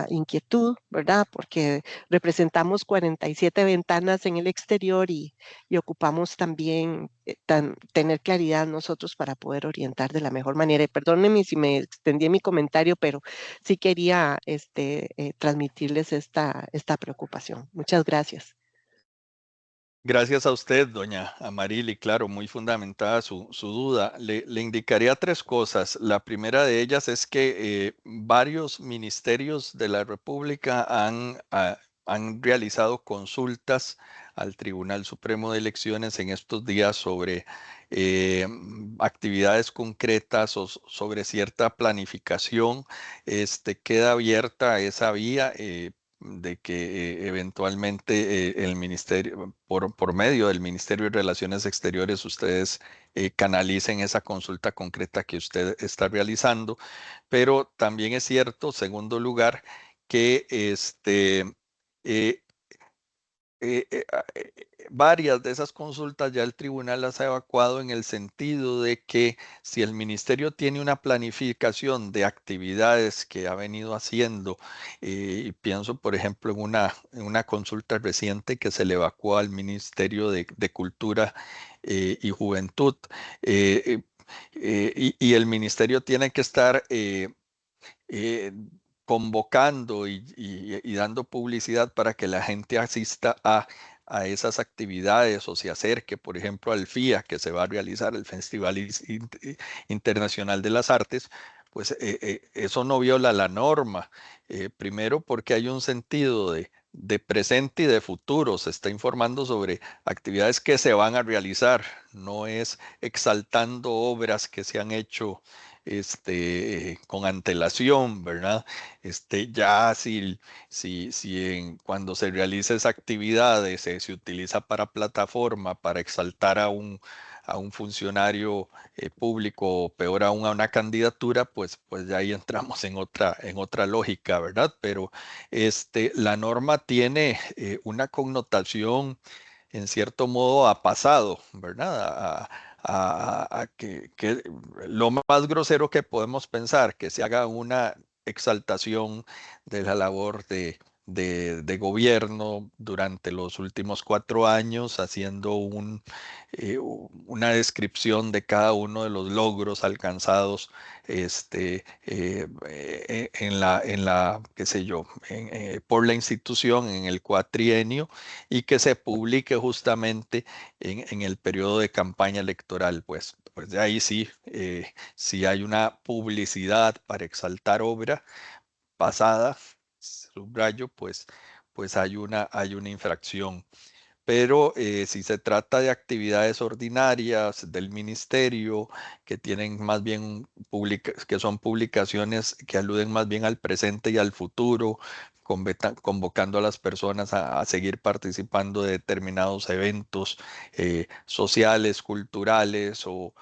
Speaker 6: inquietud, ¿verdad? Porque representamos 47 ventanas en el exterior y ocupamos también tener claridad nosotros para poder orientar de la mejor manera. Y perdónenme si me extendí en mi comentario, pero sí quería transmitirles esta preocupación. Muchas gracias.
Speaker 3: Gracias a usted, doña Amarili. Claro, muy fundamentada su duda. Le indicaría 3 cosas. La primera de ellas es que varios ministerios de la República han realizado consultas al Tribunal Supremo de Elecciones en estos días sobre actividades concretas o sobre cierta planificación. Queda abierta esa vía de que eventualmente el ministerio, por medio del Ministerio de Relaciones Exteriores, ustedes canalicen esa consulta concreta que usted está realizando. Pero también es cierto, segundo lugar, que varias de esas consultas ya el tribunal las ha evacuado en el sentido de que si el ministerio tiene una planificación de actividades que ha venido haciendo, y pienso por ejemplo en una consulta reciente que se le evacuó al Ministerio de Cultura y Juventud, y el ministerio tiene que estar convocando y dando publicidad para que la gente asista a esas actividades o se acerque, por ejemplo, al FIA, que se va a realizar, el Festival Internacional de las Artes, pues eso no viola la norma. Primero porque hay un sentido de presente y de futuro. Se está informando sobre actividades que se van a realizar, no es exaltando obras que se han hecho con antelación, ¿verdad? Ya cuando se realiza esa actividad se utiliza para plataforma, para exaltar a un funcionario público, o peor aún a una candidatura, pues ya ahí entramos en otra lógica, ¿verdad? Pero la norma tiene una connotación en cierto modo a pasado, ¿verdad? Que lo más grosero que podemos pensar, que se haga una exaltación de la labor de gobierno durante los últimos 4 años, haciendo una descripción de cada uno de los logros alcanzados qué sé yo, por la institución en el cuatrienio, y que se publique justamente en el periodo de campaña electoral. Pues de ahí sí, si hay una publicidad para exaltar obra pasada, subrayo, pues hay una infracción. Pero si se trata de actividades ordinarias del ministerio, que tienen más bien que son publicaciones que aluden más bien al presente y al futuro, convocando a las personas a seguir participando de determinados eventos sociales, culturales o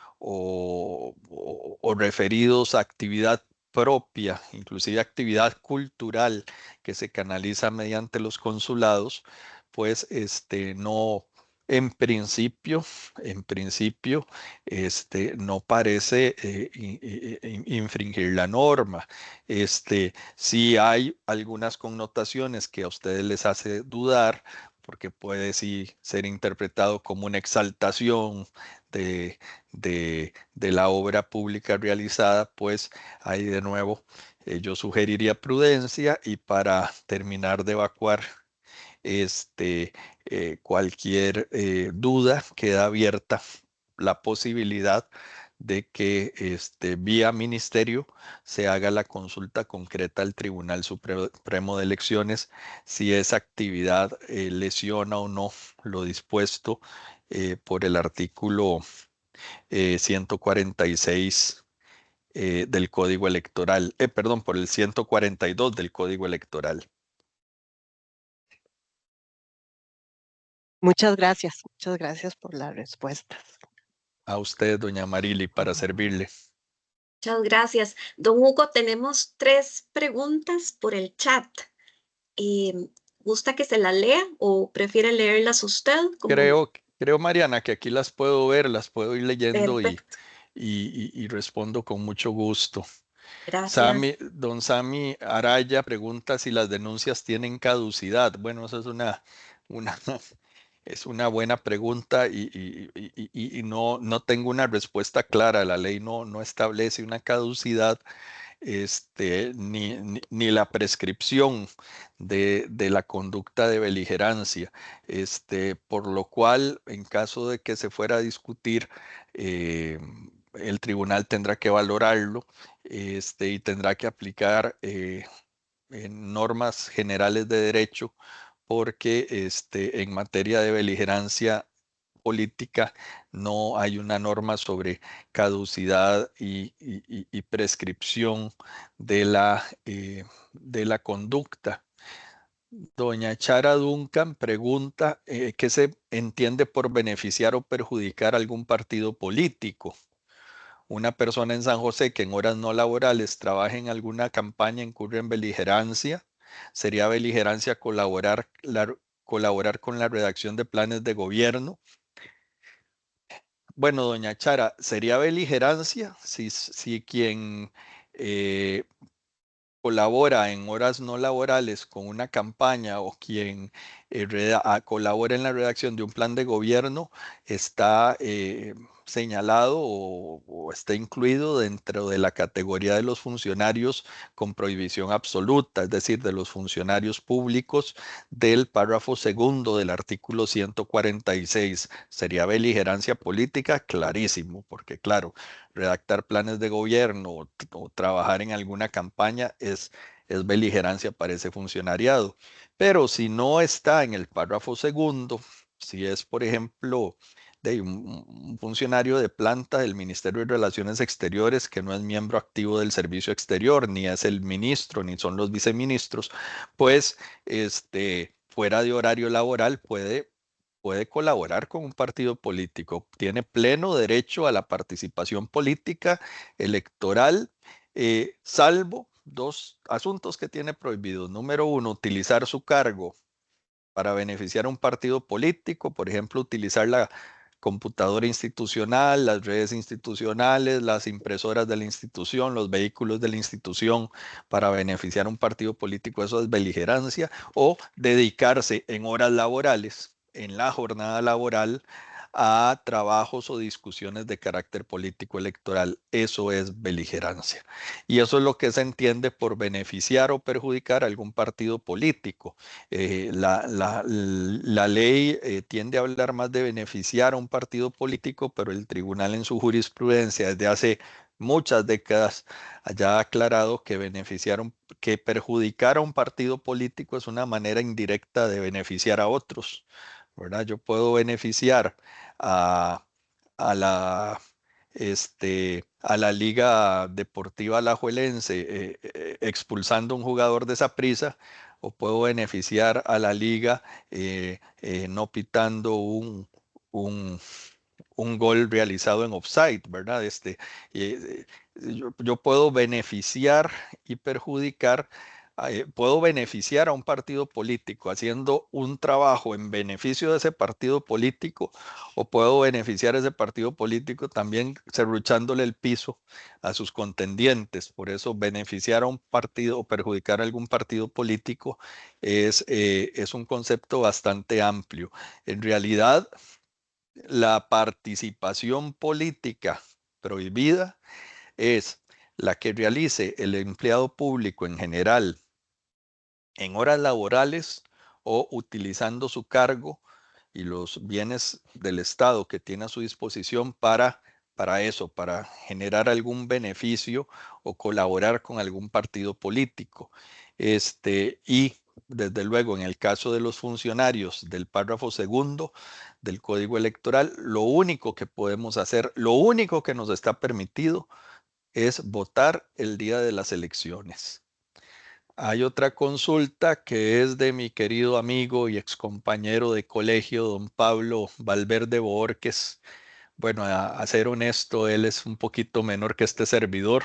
Speaker 3: referidos a actividad propia, inclusive actividad cultural que se canaliza mediante los consulados, pues no, en principio, no parece infringir la norma. Sí hay algunas connotaciones que a ustedes les hace dudar, porque puede sí ser interpretado como una exaltación de, de la obra pública realizada. Pues ahí de nuevo yo sugeriría prudencia, y para terminar de evacuar cualquier duda, queda abierta la posibilidad de que vía ministerio se haga la consulta concreta al Tribunal Supremo de Elecciones si esa actividad lesiona o no lo dispuesto por el artículo 146 del Código Electoral, perdón, por el 142 del Código Electoral.
Speaker 6: Muchas gracias por las respuestas.
Speaker 3: A usted, doña Marily, para servirle.
Speaker 2: Muchas gracias. Don Hugo, tenemos 3 preguntas por el chat. ¿Gusta que se las lea o prefiere leerlas usted?
Speaker 3: Creo, Mariana, que aquí las puedo ver, las puedo ir leyendo
Speaker 2: Perfecto.
Speaker 3: y respondo con mucho gusto.
Speaker 2: Gracias.
Speaker 3: Don Sami Araya pregunta si las denuncias tienen caducidad. Bueno, esa es una buena pregunta, y no tengo una respuesta clara. La ley no establece una caducidad, ni la prescripción de la conducta de beligerancia, por lo cual, en caso de que se fuera a discutir, el tribunal tendrá que valorarlo, y tendrá que aplicar normas generales de derecho, porque en materia de beligerancia política no hay una norma sobre caducidad y prescripción de la conducta. Doña Chara Duncan pregunta ¿qué se entiende por beneficiar o perjudicar a algún partido político? Una persona en San José que en horas no laborales trabaja en alguna campaña incurre en beligerancia. ¿Sería beligerancia colaborar con la redacción de planes de gobierno? Bueno, doña Chara, sería beligerancia si quien colabora en horas no laborales con una campaña, o quien colabora en la redacción de un plan de gobierno, está señalado o está incluido dentro de la categoría de los funcionarios con prohibición absoluta, es decir, de los funcionarios públicos del párrafo segundo del artículo 146. Sería beligerancia política, clarísimo, porque claro, redactar planes de gobierno o trabajar en alguna campaña es beligerancia para ese funcionariado. Pero si no está en el párrafo segundo, si es, por ejemplo, de un funcionario de planta del Ministerio de Relaciones Exteriores que no es miembro activo del Servicio Exterior, ni es el ministro, ni son los viceministros, pues fuera de horario laboral puede colaborar con un partido político. Tiene pleno derecho a la participación política electoral, salvo dos asuntos que tiene prohibidos. Número uno, utilizar su cargo para beneficiar a un partido político, por ejemplo, utilizar la computadora institucional, las redes institucionales, las impresoras de la institución, los vehículos de la institución para beneficiar a un partido político, eso es beligerancia, o dedicarse en horas laborales, en la jornada laboral, a trabajos o discusiones de carácter político electoral. Eso es beligerancia. Y eso es lo que se entiende por beneficiar o perjudicar a algún partido político. La ley tiende a hablar más de beneficiar a un partido político, pero el tribunal en su jurisprudencia desde hace muchas décadas ya ha aclarado que que perjudicar a un partido político es una manera indirecta de beneficiar a otros, ¿verdad? Yo puedo beneficiar a, a la a la Liga Deportiva Alajuelense expulsando a un jugador de Saprissa, o puedo beneficiar a la liga no pitando un gol realizado en offside, ¿verdad? Yo puedo beneficiar y perjudicar, puedo beneficiar a un partido político haciendo un trabajo en beneficio de ese partido político, o puedo beneficiar a ese partido político también serruchándole el piso a sus contendientes. Por eso beneficiar a un partido o perjudicar a algún partido político es un concepto bastante amplio. En realidad, la participación política prohibida es la que realice el empleado público en general en horas laborales o utilizando su cargo y los bienes del Estado que tiene a su disposición para eso, para generar algún beneficio o colaborar con algún partido político. Y desde luego, en el caso de los funcionarios del párrafo segundo del Código Electoral, lo único que podemos hacer, lo único que nos está permitido es votar el día de las elecciones. Hay otra consulta que es de mi querido amigo y excompañero de colegio, don Pablo Valverde Borges. Bueno, a ser honesto, él es un poquito menor que este servidor.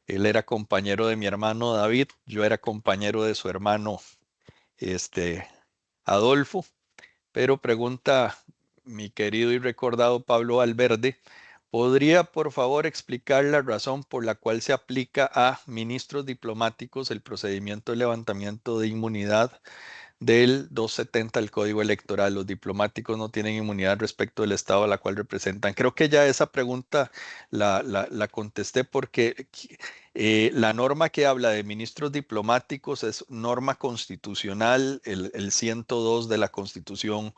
Speaker 3: Él era compañero de mi hermano David, yo era compañero de su hermano Adolfo, pero pregunta mi querido y recordado Pablo Valverde, ¿podría por favor explicar la razón por la cual se aplica a ministros diplomáticos el procedimiento de levantamiento de inmunidad del 270 del Código Electoral? Los diplomáticos no tienen inmunidad respecto del Estado a la cual representan. Creo que ya esa pregunta la contesté, porque la norma que habla de ministros diplomáticos es norma constitucional, el 102 de la Constitución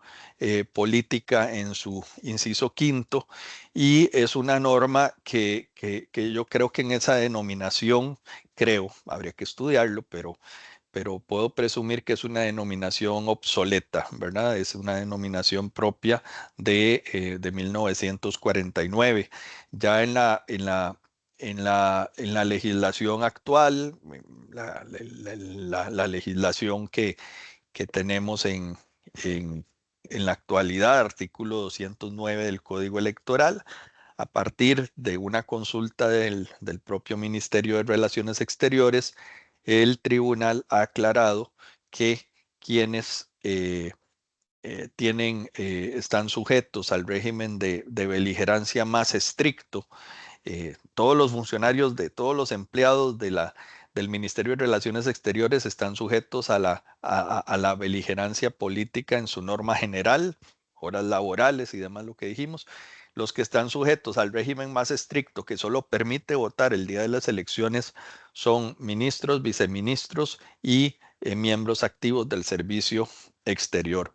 Speaker 3: Política en su inciso quinto, y es una norma que yo creo que en esa denominación, habría que estudiarlo, pero puedo presumir que es una denominación obsoleta, ¿verdad? Es una denominación propia de 1949. Ya en la legislación actual, la legislación que tenemos en la actualidad, artículo 209 del Código Electoral, a partir de una consulta del propio Ministerio de Relaciones Exteriores, el tribunal ha aclarado que quienes están sujetos al régimen de beligerancia más estricto, todos los funcionarios de todos los empleados del Ministerio de Relaciones Exteriores están sujetos a la beligerancia política en su norma general, horas laborales y demás, lo que dijimos. Los que están sujetos al régimen más estricto, que solo permite votar el día de las elecciones, son ministros, viceministros y miembros activos del servicio exterior.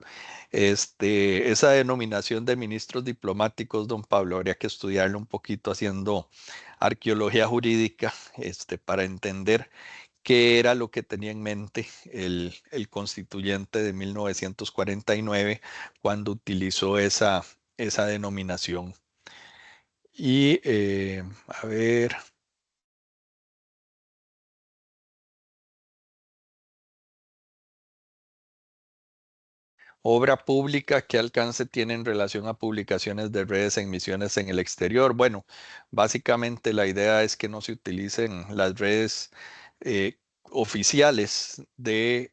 Speaker 3: Esa denominación de ministros diplomáticos, don Pablo, habría que estudiarlo un poquito haciendo arqueología jurídica para entender qué era lo que tenía en mente el constituyente de 1949 cuando utilizó esa esa denominación. Y a ver. Obra pública, ¿qué alcance tiene en relación a publicaciones de redes en misiones en el exterior? Bueno, básicamente la idea es que no se utilicen las redes oficiales del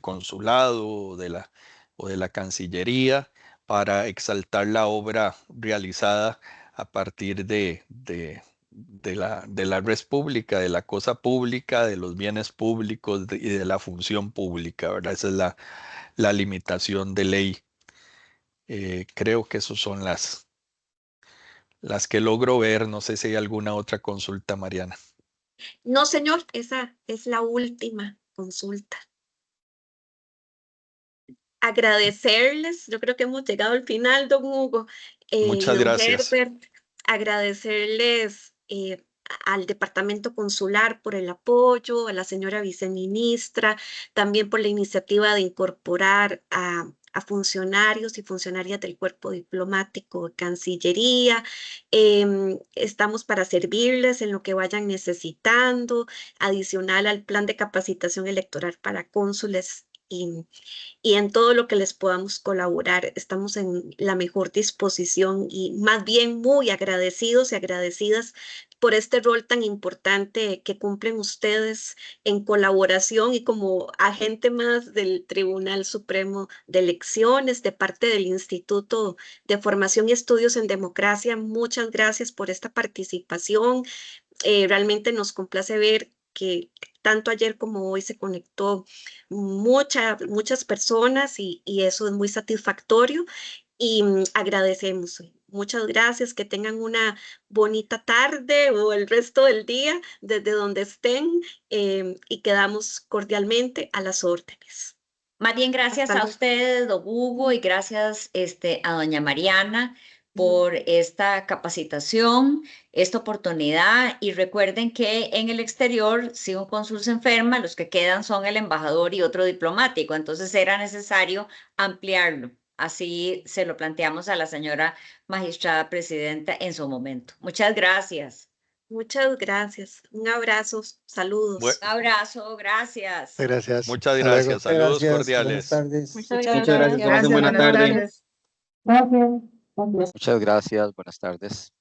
Speaker 3: consulado o de la Cancillería para exaltar la obra realizada a partir de la red pública, de la cosa pública, de los bienes públicos y de la función pública, ¿verdad? Esa es la limitación de ley. Creo que esas son las que logro ver. No sé si hay alguna otra consulta, Mariana.
Speaker 2: No, señor, esa es la última consulta. Agradecerles, yo creo que hemos llegado al final, don Hugo.
Speaker 3: Muchas
Speaker 2: don
Speaker 3: gracias.
Speaker 2: Herbert, agradecerles al Departamento Consular por el apoyo, a la señora viceministra, también por la iniciativa de incorporar a funcionarios y funcionarias del cuerpo diplomático de Cancillería. Estamos para servirles en lo que vayan necesitando, adicional al plan de capacitación electoral para cónsules y en todo lo que les podamos colaborar. Estamos en la mejor disposición y más bien muy agradecidos y agradecidas por este rol tan importante que cumplen ustedes en colaboración y como agente más del Tribunal Supremo de Elecciones, de parte del Instituto de Formación y Estudios en Democracia. Muchas gracias por esta participación. Realmente nos complace ver que tanto ayer como hoy se conectó muchas personas y eso es muy satisfactorio y agradecemos. Muchas gracias, que tengan una bonita tarde o el resto del día desde donde estén y quedamos cordialmente a las órdenes.
Speaker 7: Más bien gracias a ustedes, don Hugo, y gracias a doña Mariana por esta capacitación, esta oportunidad. Y recuerden que en el exterior, si un cónsul se enferma, los que quedan son el embajador y otro diplomático. Entonces era necesario ampliarlo. Así se lo planteamos a la señora magistrada presidenta en su momento. Muchas gracias.
Speaker 2: Muchas gracias. Un abrazo, saludos.
Speaker 7: Un abrazo, gracias.
Speaker 1: Gracias.
Speaker 3: Muchas gracias. Saludos cordiales.
Speaker 8: Muchas gracias. Buenas tardes.
Speaker 5: Muchas gracias. Buenas tardes.